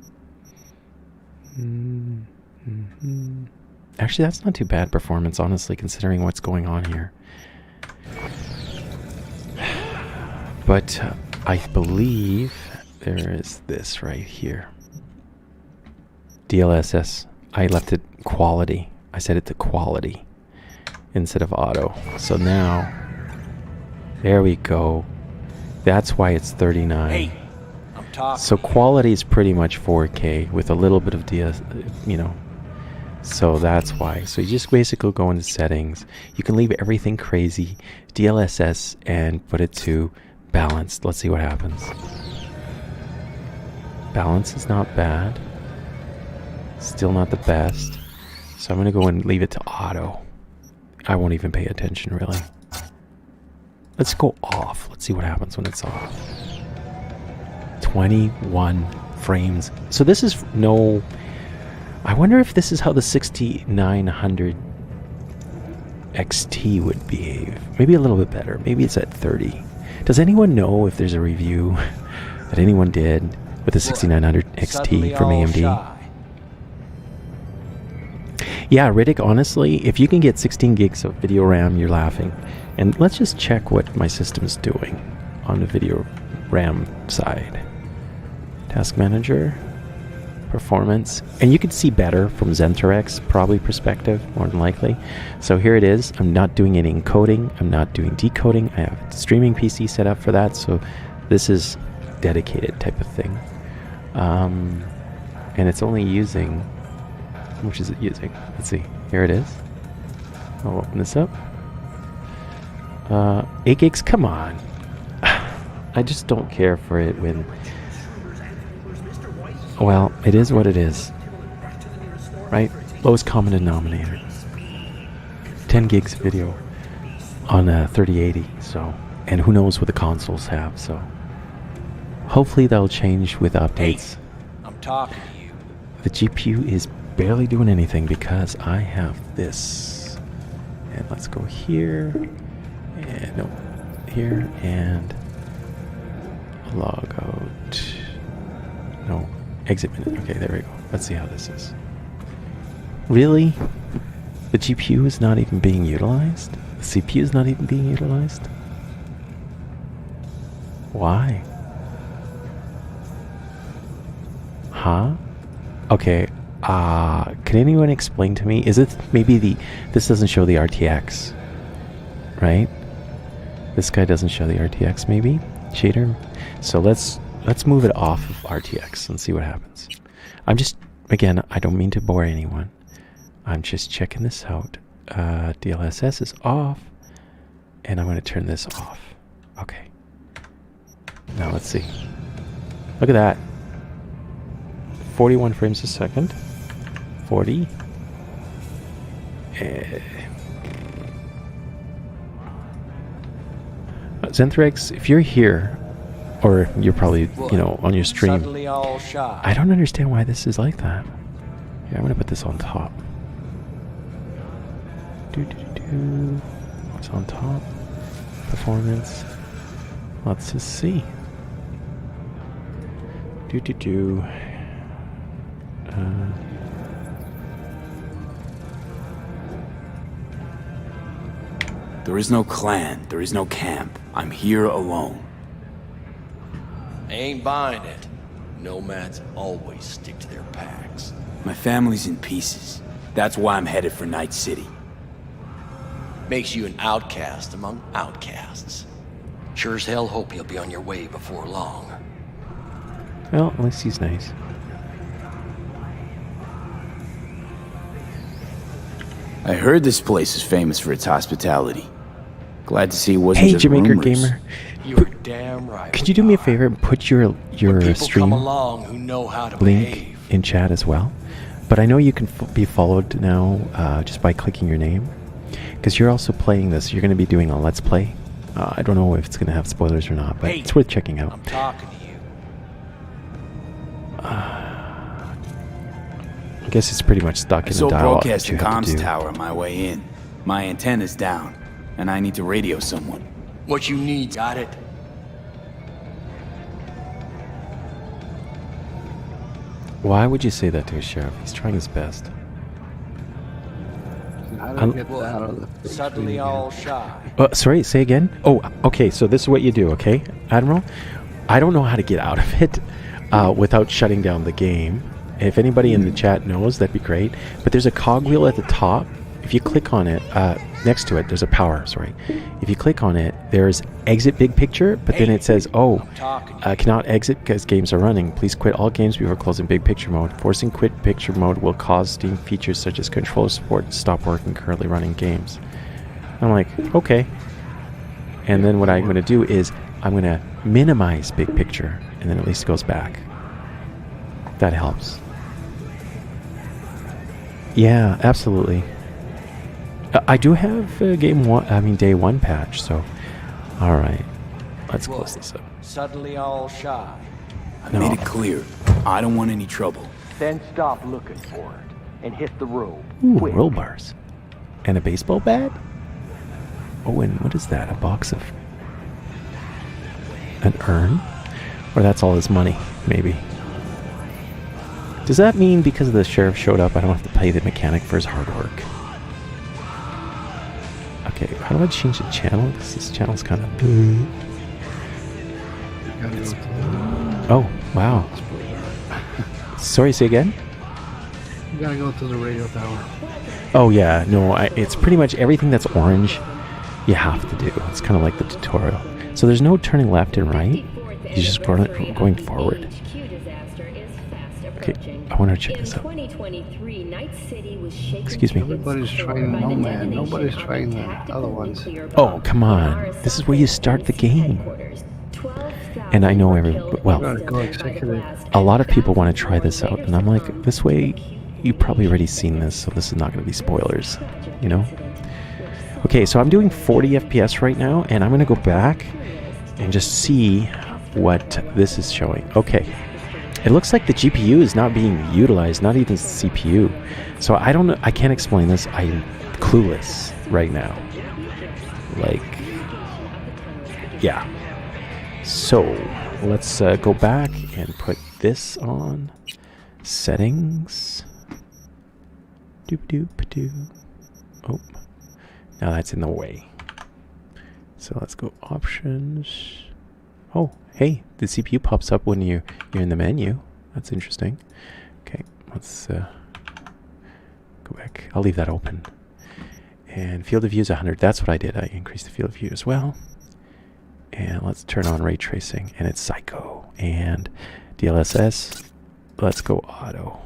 Actually, that's not too bad performance, honestly, considering what's going on here. But I believe there is this right here. DLSS. I left it quality. I set it to quality instead of auto. So now, there we go. That's why it's 39. Hey, I'm talking. So quality is pretty much 4K with a little bit of So that's why. So you just basically go into settings. You can leave everything crazy, DLSS, and put it to balanced. Let's see what happens. Balance is not bad. Still not the best. So I'm going to go and leave it to auto. I won't even pay attention, really. Let's go off. Let's see what happens when it's off. 21 frames. So this is no... I wonder if this is how the 6900 XT would behave. Maybe a little bit better. Maybe it's at 30. Does anyone know if there's a review that anyone did with the 6900 XT from AMD? Yeah, Riddick, honestly, if you can get 16 gigs of video RAM, you're laughing. And let's just check what my system's doing on the video RAM side. Task Manager, Performance, and you can see better from Zentherex, probably perspective, more than likely. So here it is. I'm not doing any encoding. I'm not doing decoding. I have a streaming PC set up for that, so this is dedicated type of thing. And it's only using... How much is it using? Let's see. Here it is. I'll open this up. 8 gigs, come on. I just don't care for it when... Well, it is what it is. Right? Lowest common denominator. 10 gigs video on a 3080, so And who knows what the consoles have, so hopefully that'll change with updates. I'm talking to you. The GPU is barely doing anything because I have this. And let's go here. And no, here and log out. No, exit minute. Okay, there we go. Let's see how this is. Really? The GPU is not even being utilized? The CPU is not even being utilized? Why? Huh? Okay, can anyone explain to me? Is it maybe this doesn't show the RTX, right? This guy doesn't show the RTX maybe? Shader? So let's move it off of RTX and see what happens. I'm just, again, I don't mean to bore anyone. I'm just checking this out. DLSS is off, and I'm going to turn this off. Okay. Now let's see. Look at that. 41 frames a second. 40. Zenthrex, if you're here, or you're probably, on your stream, Suddenly all shy. I don't understand why this is like that. Here, I'm going to put this on top. What's on top? Performance. Let's just see. There is no clan. There is no camp. I'm here alone. Ain't buying it. Nomads always stick to their packs. My family's in pieces. That's why I'm headed for Night City. Makes you an outcast among outcasts. Sure as hell hope you'll be on your way before long. Well, at least he's nice. I heard this place is famous for its hospitality. Glad to see it wasn't Hey, just Jamaica rumors. Gamer. You're damn right. Could you do me a favor and put your People stream come along who know how to link behave. in chat as well? But I know you can be followed now just by clicking your name. Because you're also playing this. You're going to be doing a Let's Play. I don't know if it's going to have spoilers or not, but Hey, it's worth checking out. I'm talking to you. I guess it's pretty much stuck I in the saw dialogue that broadcasting you have to comms do. tower on my way in. My antenna's down, and I need to radio someone. What you need, got it? Why would you say that to a sheriff? He's trying his best. How do I get that out of the Suddenly screen all again? shy. Sorry, say again? Oh, okay, so this is what you do, okay, Admiral? I don't know how to get out of it without shutting down the game. If anybody in the chat knows, that'd be great. But there's a cogwheel at the top. If you click on it, next to it, there's a power, sorry. If you click on it, there's exit big picture, but then it says, cannot exit because games are running. Please quit all games before closing big picture mode. Forcing quit picture mode will cause Steam features such as controller support to stop working currently running games. I'm like, okay. And then what I'm going to do is I'm going to minimize big picture, and then at least it goes back. That helps. Yeah, absolutely. I do have day one patch, so all right. Let's close this up. Suddenly all shy. I made it clear. I don't want any trouble. Then stop looking for it and hit the road. Ooh, quick. roll bars. And a baseball bat? Oh, and what is that? A box of an urn? Or that's all his money, maybe. Does that mean because the sheriff showed up, I don't have to pay the mechanic for his hard work? Okay, how do I change the channel? Because this channel's kind of... Gotta go to Oh, wow. Sorry, say again? you gotta go to the radio tower. Oh, yeah. No, it's pretty much everything that's orange you have to do. It's kind of like the tutorial. So there's no turning left and right. You're just going forward. Okay, I want to check this out. Excuse me. Everybody's trying Nomad. Nobody's trying the other ones. Oh, come on. This is where you start the game. And I know well, Gotta go executive. a lot of people want to try this out. And I'm like, this way, you've probably already seen this, so this is not going to be spoilers, you know? Okay, so I'm doing 40 FPS right now, and I'm going to go back and just see what this is showing. Okay. It looks like the GPU is not being utilized, not even the CPU. So I don't know. I can't explain this. I'm clueless right now. Like, yeah. So let's go back and put this on. Settings. Doop doop doo. Oh, now that's in the way. So let's go options. Oh, hey, the CPU pops up when you're in the menu. That's interesting. Okay, let's go back. I'll leave that open. And field of view is 100. That's what I did. I increased the field of view as well. And let's turn on ray tracing. And it's psycho. And DLSS. Let's go auto.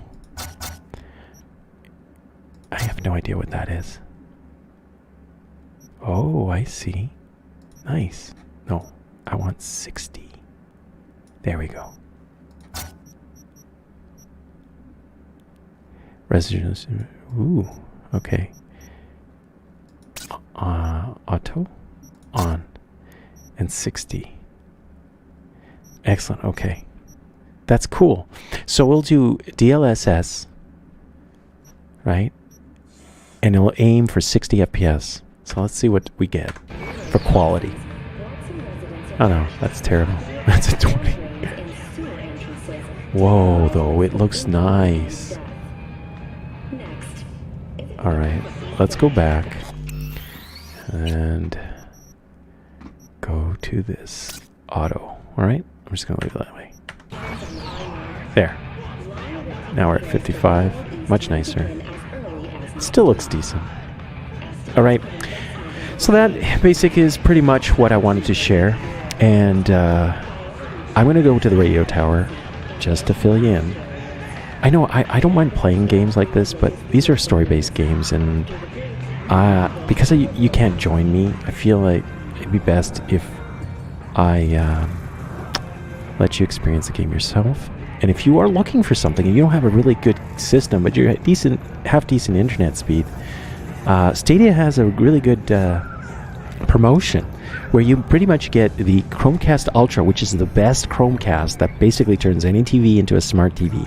I have no idea what that is. Oh, I see. Nice. No, I want 60. There we go. Resolution. Ooh, okay. Auto. On. And 60. Excellent, okay. That's cool. So we'll do DLSS, right? And it'll aim for 60 FPS. So let's see what we get for quality. Oh no, that's terrible. That's a 20. Whoa, though, it looks nice. Alright, let's go back and go to this auto. Alright, I'm just going to leave it that way. There. Now we're at 55. Much nicer. Still looks decent. Alright, so that basic is pretty much what I wanted to share. And I'm going to go to the radio tower just to fill you in. I know I don't mind playing games like this, but these are story-based games, and because you can't join me, I feel like it'd be best if I let you experience the game yourself. And if you are looking for something and you don't have a really good system, but you have decent internet speed, Stadia has a really good promotion where you pretty much get the Chromecast Ultra, which is the best Chromecast that basically turns any TV into a smart TV.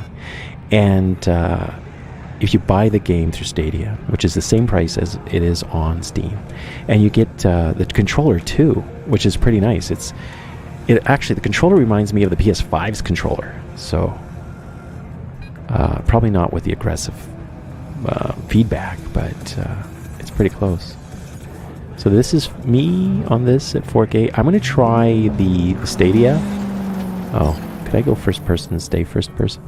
And if you buy the game through Stadia, which is the same price as it is on Steam, and you get the controller too, which is pretty nice. Actually, the controller reminds me of the PS5's controller, so probably not with the aggressive feedback, but it's pretty close. So this is me on this at 4K. I'm going to try the Stadia. Oh, could I go first person and stay first person?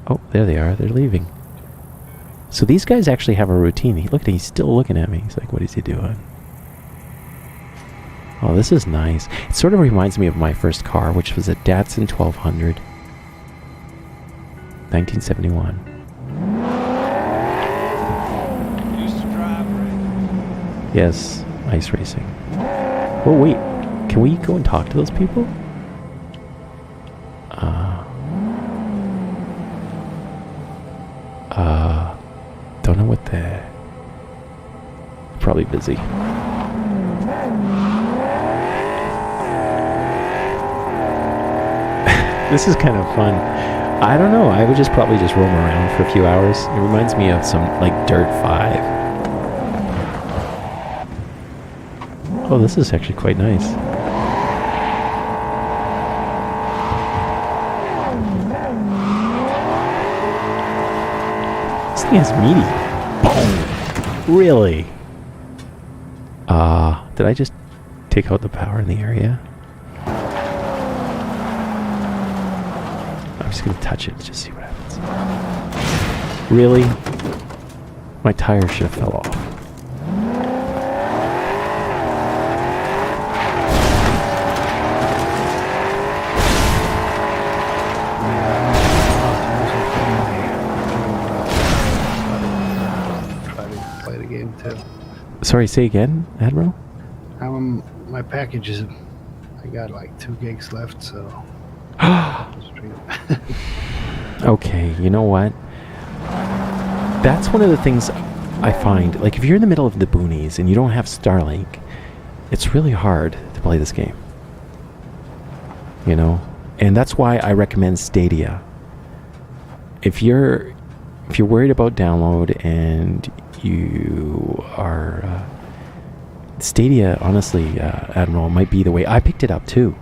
Oh, there they are. They're leaving. So these guys actually have a routine. Look at him. He's still looking at me. He's like, what is he doing? Oh, this is nice. It sort of reminds me of my first car, which was a Datsun 1200. 1971. Yes, ice racing. Oh, wait. Can we go and talk to those people? Don't know what they're... Probably busy. This is kind of fun. I don't know. I would probably just roam around for a few hours. It reminds me of some, like, Dirt 5. Oh, this is actually quite nice. This thing is meaty. Boom! Really? Did I just take out the power in the area? I'm just gonna touch it to just see what happens. Really? My tire should have fell off. Sorry, say again, Admiral? My package is... I got like 2 gigs left, so... Okay, you know what? That's one of the things I find, like, if you're in the middle of the boonies and you don't have Starlink, it's really hard to play this game. You know? And that's why I recommend Stadia. If you're worried about download and you are... Stadia, honestly, Admiral, might be the way. I picked it up too.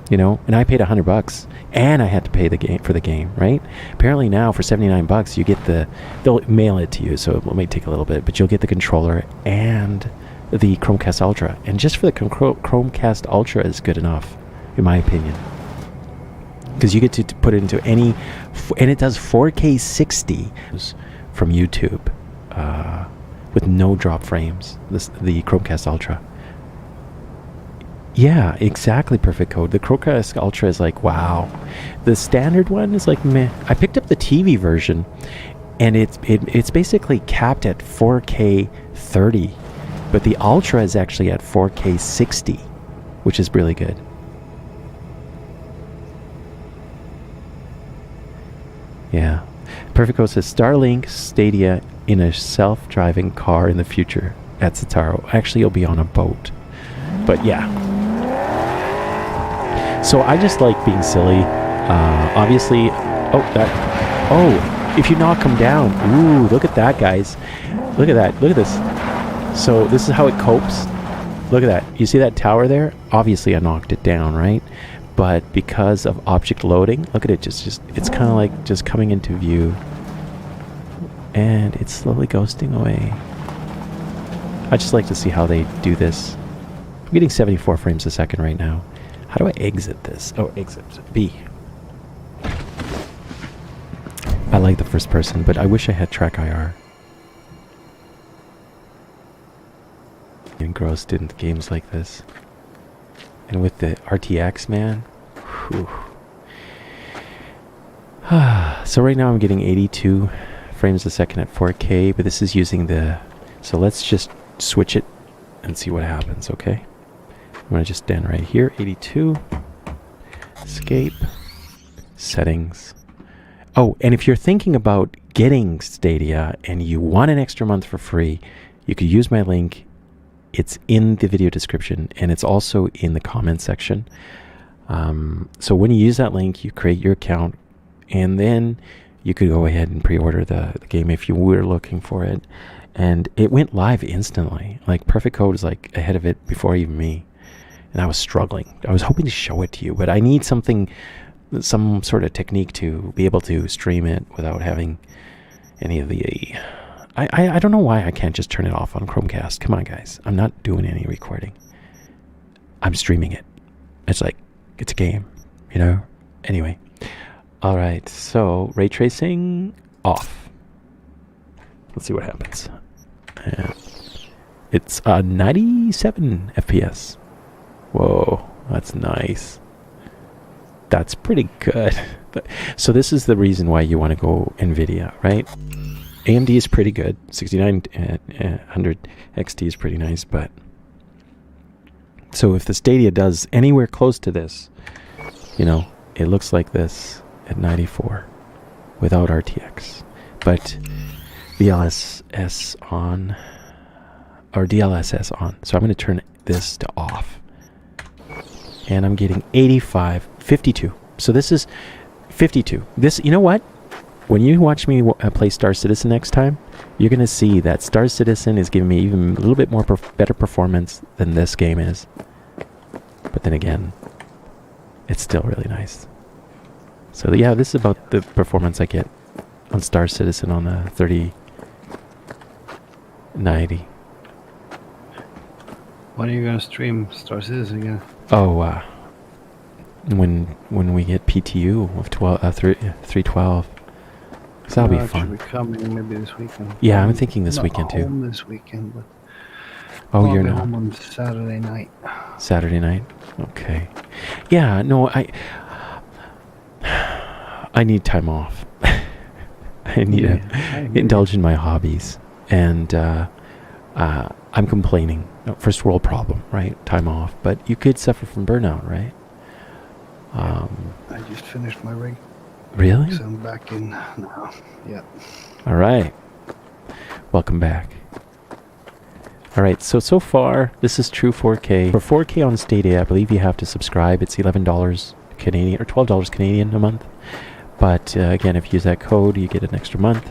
You know, and I paid $100, and I had to pay for the game, right? Apparently now for $79, you get they'll mail it to you, so it may take a little bit, but you'll get the controller and the Chromecast Ultra, and just for the Chromecast Ultra is good enough, in my opinion, because you get to put it into any, and it does 4K 60 from YouTube, with no drop frames. The Chromecast Ultra. Yeah, exactly. Perfect code. The Chromecast Ultra is like, wow. The standard one is like, meh. I picked up the TV version, and it's basically capped at 4K 30, but the Ultra is actually at 4K 60, which is really good. Yeah. Perfect code says Starlink Stadia in a self-driving car in the future at Sataro. Actually, you'll be on a boat. But yeah. So I just like being silly. Obviously, if you knock them down, ooh, look at that, guys. Look at that. Look at this. So this is how it copes. Look at that. You see that tower there? Obviously, I knocked it down, right? But because of object loading, look at it. Just it's kind of like just coming into view, and it's slowly ghosting away. I just like to see how they do this. I'm getting 74 frames a second right now. How do I exit this? Oh, exit B. I like the first person, but I wish I had track IR. Engrossed in games like this. And with the RTX, man. Whew. So right now I'm getting 82 frames a second at 4K, but this is using the... So let's just switch it and see what happens, okay? I'm going to just stand right here, 82, escape, settings. Oh, and if you're thinking about getting Stadia and you want an extra month for free, you could use my link. It's in the video description, and it's also in the comment section. So when you use that link, you create your account, and then you could go ahead and pre-order the game if you were looking for it. And it went live instantly. Like, Perfect Code is like ahead of it before even me. And I was struggling. I was hoping to show it to you, but I need some sort of technique to be able to stream it without having any of the... I don't know why I can't just turn it off on Chromecast. Come on, guys. I'm not doing any recording. I'm streaming it. It's like, it's a game, you know? Anyway. All right, so ray tracing off. Let's see what happens. It's 97 FPS. Whoa, that's nice. That's pretty good. So this is the reason why you want to go NVIDIA, right? AMD is pretty good. 6900 XT is pretty nice, but... So if the Stadia does anywhere close to this, you know, it looks like this at 94 without RTX. But DLSS on, or DLSS on. So I'm going to turn this to off. And I'm getting 85, 52. So this is 52. This, you know what? When you watch me play Star Citizen next time, you're going to see that Star Citizen is giving me even a little bit more better performance than this game is. But then again, it's still really nice. So yeah, this is about the performance I get on Star Citizen on the 3090. When are you going to stream Star Citizen again? Oh, when we get PTU of 312. So that'll be fun. Should be coming maybe this weekend. Yeah, I'm thinking this weekend too. Home this weekend, but oh, you're not not home on Saturday night. Saturday night. Okay. Yeah. No, I need time off. I need to indulge in my hobbies, and I'm complaining. First world problem, right? Time off, but you could suffer from burnout, right? I just finished my rig. Really? So I'm back in now. Yeah. All right. Welcome back. All right, so far, this is true 4K. For 4K on Stadia, I believe you have to subscribe. It's $11 Canadian or $12 Canadian a month. But again, if you use that code, you get an extra month.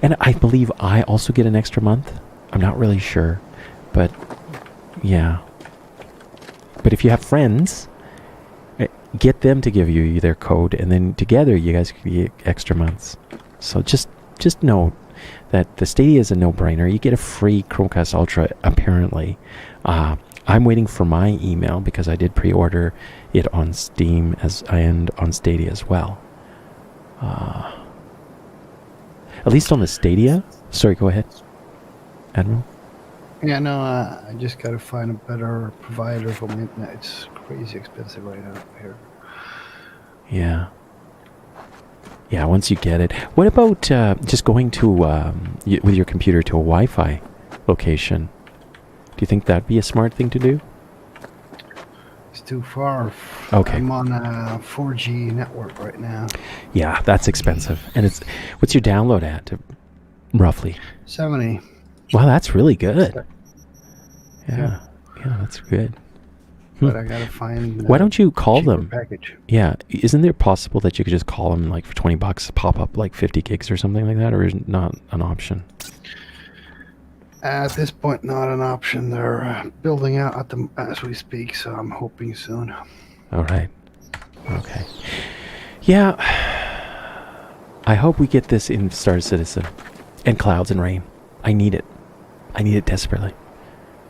And I believe I also get an extra month. I'm not really sure. But, yeah. But if you have friends, get them to give you their code. And then together, you guys can get extra months. So just know that the Stadia is a no-brainer. You get a free Chromecast Ultra, apparently. I'm waiting for my email because I did pre-order it on Steam and on Stadia as well. At least on the Stadia. Sorry, go ahead, Admiral. Yeah, no, I just gotta find a better provider for my internet. It's crazy expensive right now here. Yeah. Yeah, once you get it. What about just going to, with your computer to a Wi-Fi location? Do you think that'd be a smart thing to do? It's too far. Okay. I'm on a 4G network right now. Yeah, that's expensive. And what's your download at, roughly? 70. Wow, that's really good. Yeah, that's good. But I gotta find. Why don't you call them? Package. Yeah, isn't it possible that you could just call them like for $20, pop up like 50 gigs or something like that, or is it not an option? At this point, not an option. They're building out as we speak, so I'm hoping soon. All right. Okay. Yeah. I hope we get this in Star Citizen and Clouds and Rain. I need it. I need it desperately.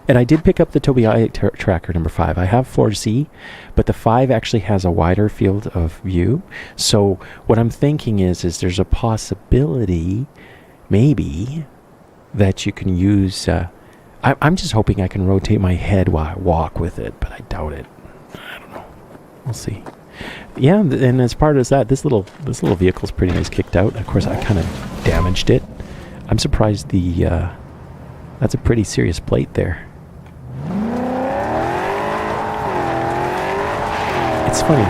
And I did pick up the Tobii Eye Tracker number 5. I have 4C, but the 5 actually has a wider field of view. So what I'm thinking is there's a possibility, maybe, that you can use... I'm just hoping I can rotate my head while I walk with it, but I doubt it. I don't know. We'll see. Yeah, and as part of that, this little vehicle's pretty nice kicked out. Of course, I kind of damaged it. I'm surprised that's a pretty serious plate there. It's funny.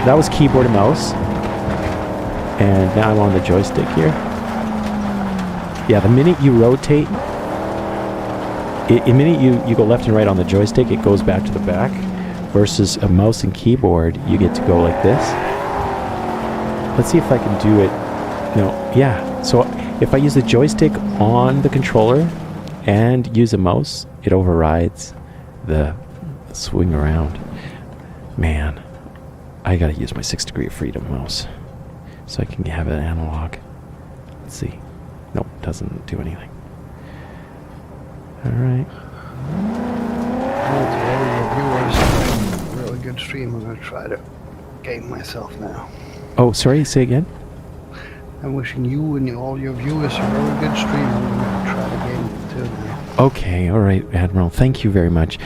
That was keyboard and mouse. And now I'm on the joystick here. Yeah, the minute you rotate, the minute you go left and right on the joystick, it goes back to the back. Versus a mouse and keyboard, you get to go like this. Let's see if I can do it. No, yeah. So if I use the joystick on the controller and use a mouse, it overrides the swing around. Man, I gotta use my 6 degree of freedom mouse so I can have an analog. Let's see. Nope, doesn't do anything. All right. To all your viewers, really good stream. I'm gonna try to game myself now. Oh, sorry. Say again. I'm wishing you and all your viewers a really good stream. I'm gonna try to game it too now. Okay, all right, Admiral. Thank you very much.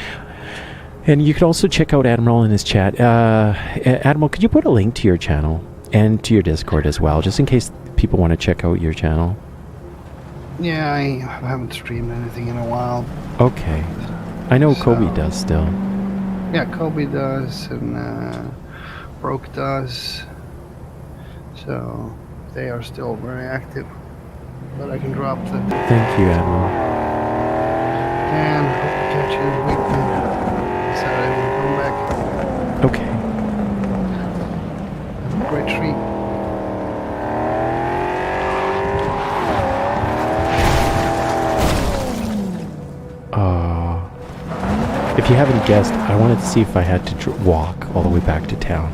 And you can also check out Admiral in his chat. Admiral, could you put a link to your channel and to your Discord as well, just in case people want to check out your channel? Yeah, I haven't streamed anything in a while. Okay. I know Kobe does still. Yeah, Kobe does, and Broke does. So they are still very active. But I can drop the... Thank you, Admiral. And hope to catch you this weekend. Saturday when I come back. Okay. Have a great stream. If you haven't guessed, I wanted to see if I had to walk all the way back to town.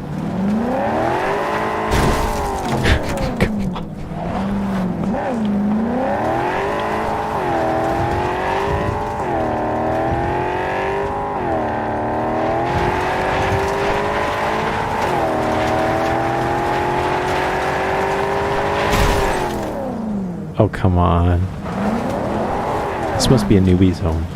Oh, come on. This must be a newbie zone.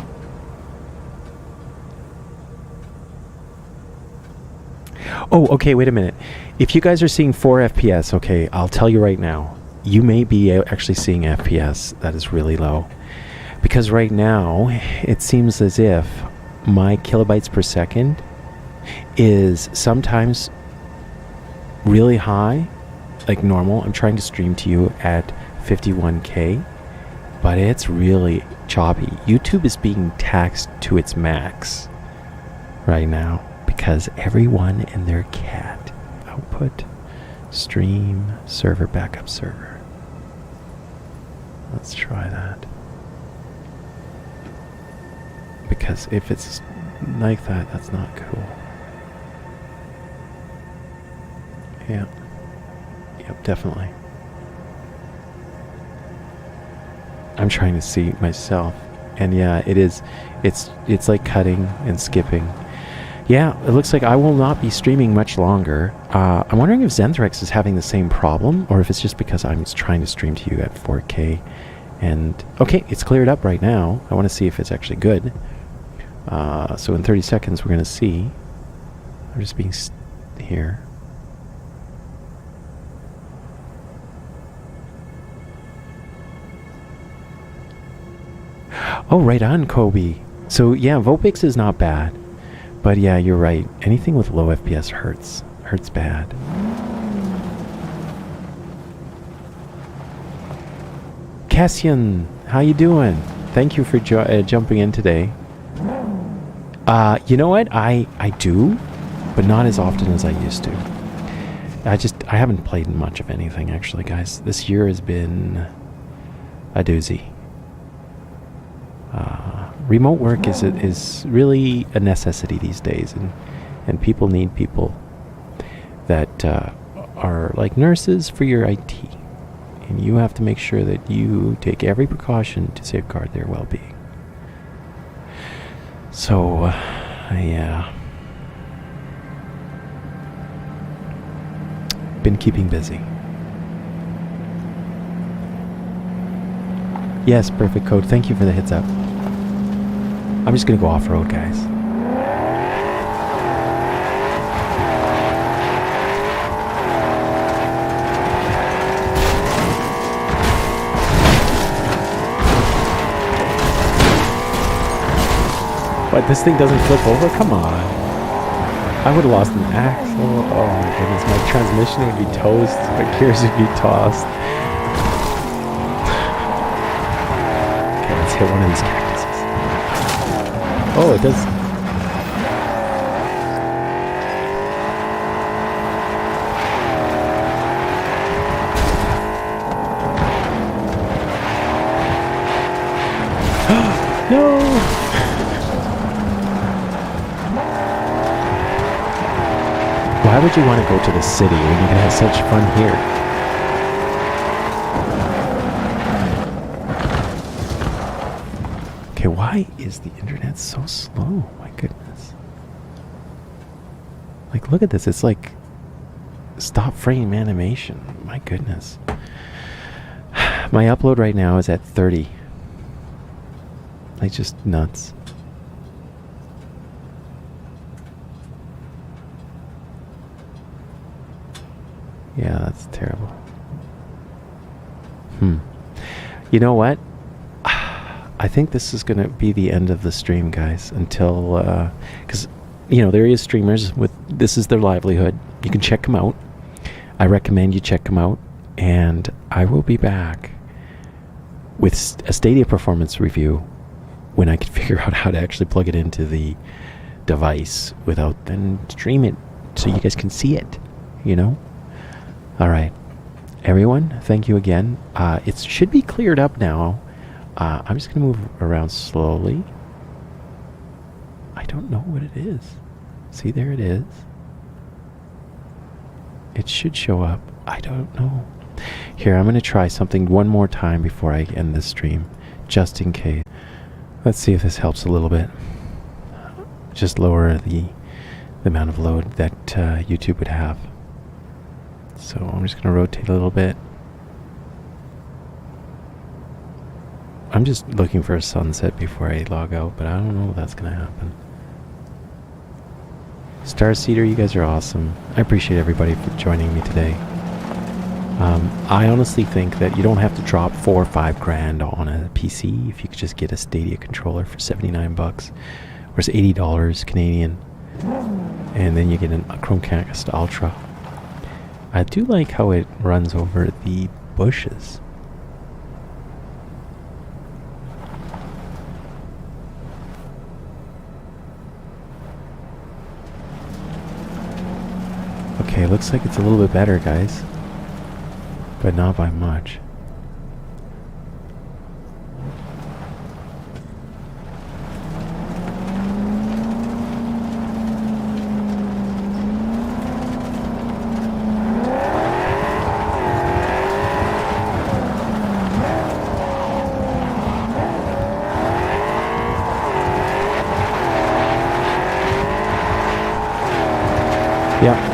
Oh, okay, wait a minute. If you guys are seeing 4 FPS, okay, I'll tell you right now, you may be actually seeing FPS that is really low. Because right now, it seems as if my kilobytes per second is sometimes really high, like normal. I'm trying to stream to you at 51K, but it's really choppy. YouTube is being taxed to its max right now because everyone and their cat. Output, stream, server, backup server. Let's try that. Because if it's like that, that's not cool. Yeah. Yep, definitely. I'm trying to see myself, and yeah, it is. It's like cutting and skipping. Yeah, it looks like I will not be streaming much longer. I'm wondering if Zenthrex is having the same problem, or if it's just because I'm trying to stream to you at 4K. And okay, it's cleared up right now. I want to see if it's actually good. So in 30 seconds, we're going to see. I'm just being here. Oh, right on, Kobe. So yeah, Vopix is not bad. But yeah, you're right. Anything with low FPS hurts. Hurts bad. Cassian, how you doing? Thank you for jumping in today. You know what? I do, but not as often as I used to. I haven't played much of anything, actually, guys. This year has been a doozy. Remote work is really a necessity these days, and people need people that are like nurses for your IT, and you have to make sure that you take every precaution to safeguard their well-being. So, yeah, been keeping busy. Yes, perfect code. Thank you for the heads up. I'm just gonna go off-road, guys. What, this thing doesn't flip over? Come on. I would have lost an axle. Oh my goodness, my transmission would be toast. My gears would be tossed. Okay, let's hit one of these cactuses. Oh, it does. No! Why would you want to go to the city when you can have such fun here? Okay, why is the internet so slow? My goodness. Like, look at this. It's like stop frame animation. My goodness. My upload right now is at 30. Like, just nuts. Yeah, that's terrible. You know what? I think this is going to be the end of the stream, guys, until, because, you know, there is streamers with, this is their livelihood. You can check them out. I recommend you check them out. And I will be back with a Stadia performance review when I can figure out how to actually plug it into the device without then stream it so you guys can see it, you know? All right. Everyone, thank you again. It should be cleared up now. I'm just going to move around slowly. I don't know what it is. See, there it is. It should show up. I don't know. Here, I'm going to try something one more time before I end this stream, just in case. Let's see if this helps a little bit. Just lower the amount of load that YouTube would have. So I'm just going to rotate a little bit. I'm just looking for a sunset before I log out, but I don't know if that's going to happen. Starseeder, you guys are awesome. I appreciate everybody for joining me today. I honestly think that you don't have to drop $4 or $5 grand on a PC if you could just get a Stadia controller for $79, or it's $80 Canadian, and then you get a Chromecast Ultra. I do like how it runs over the bushes. Okay, looks like it's a little bit better, guys. But not by much. Yep.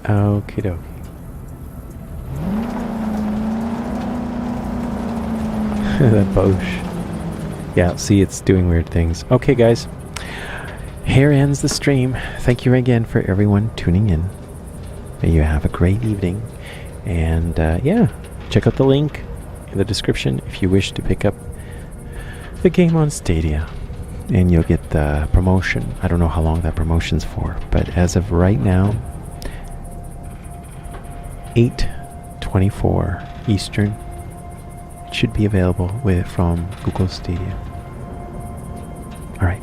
Okie dokie. That Bosch. Yeah, see, it's doing weird things. Okay, guys. Here ends the stream. Thank you again for everyone tuning in. May you have a great evening. And yeah, check out the link in the description if you wish to pick up the game on Stadia. And you'll get the promotion. I don't know how long that promotion's for, but as of right now, 8:24 Eastern, it should be available from Google Stadia. All right.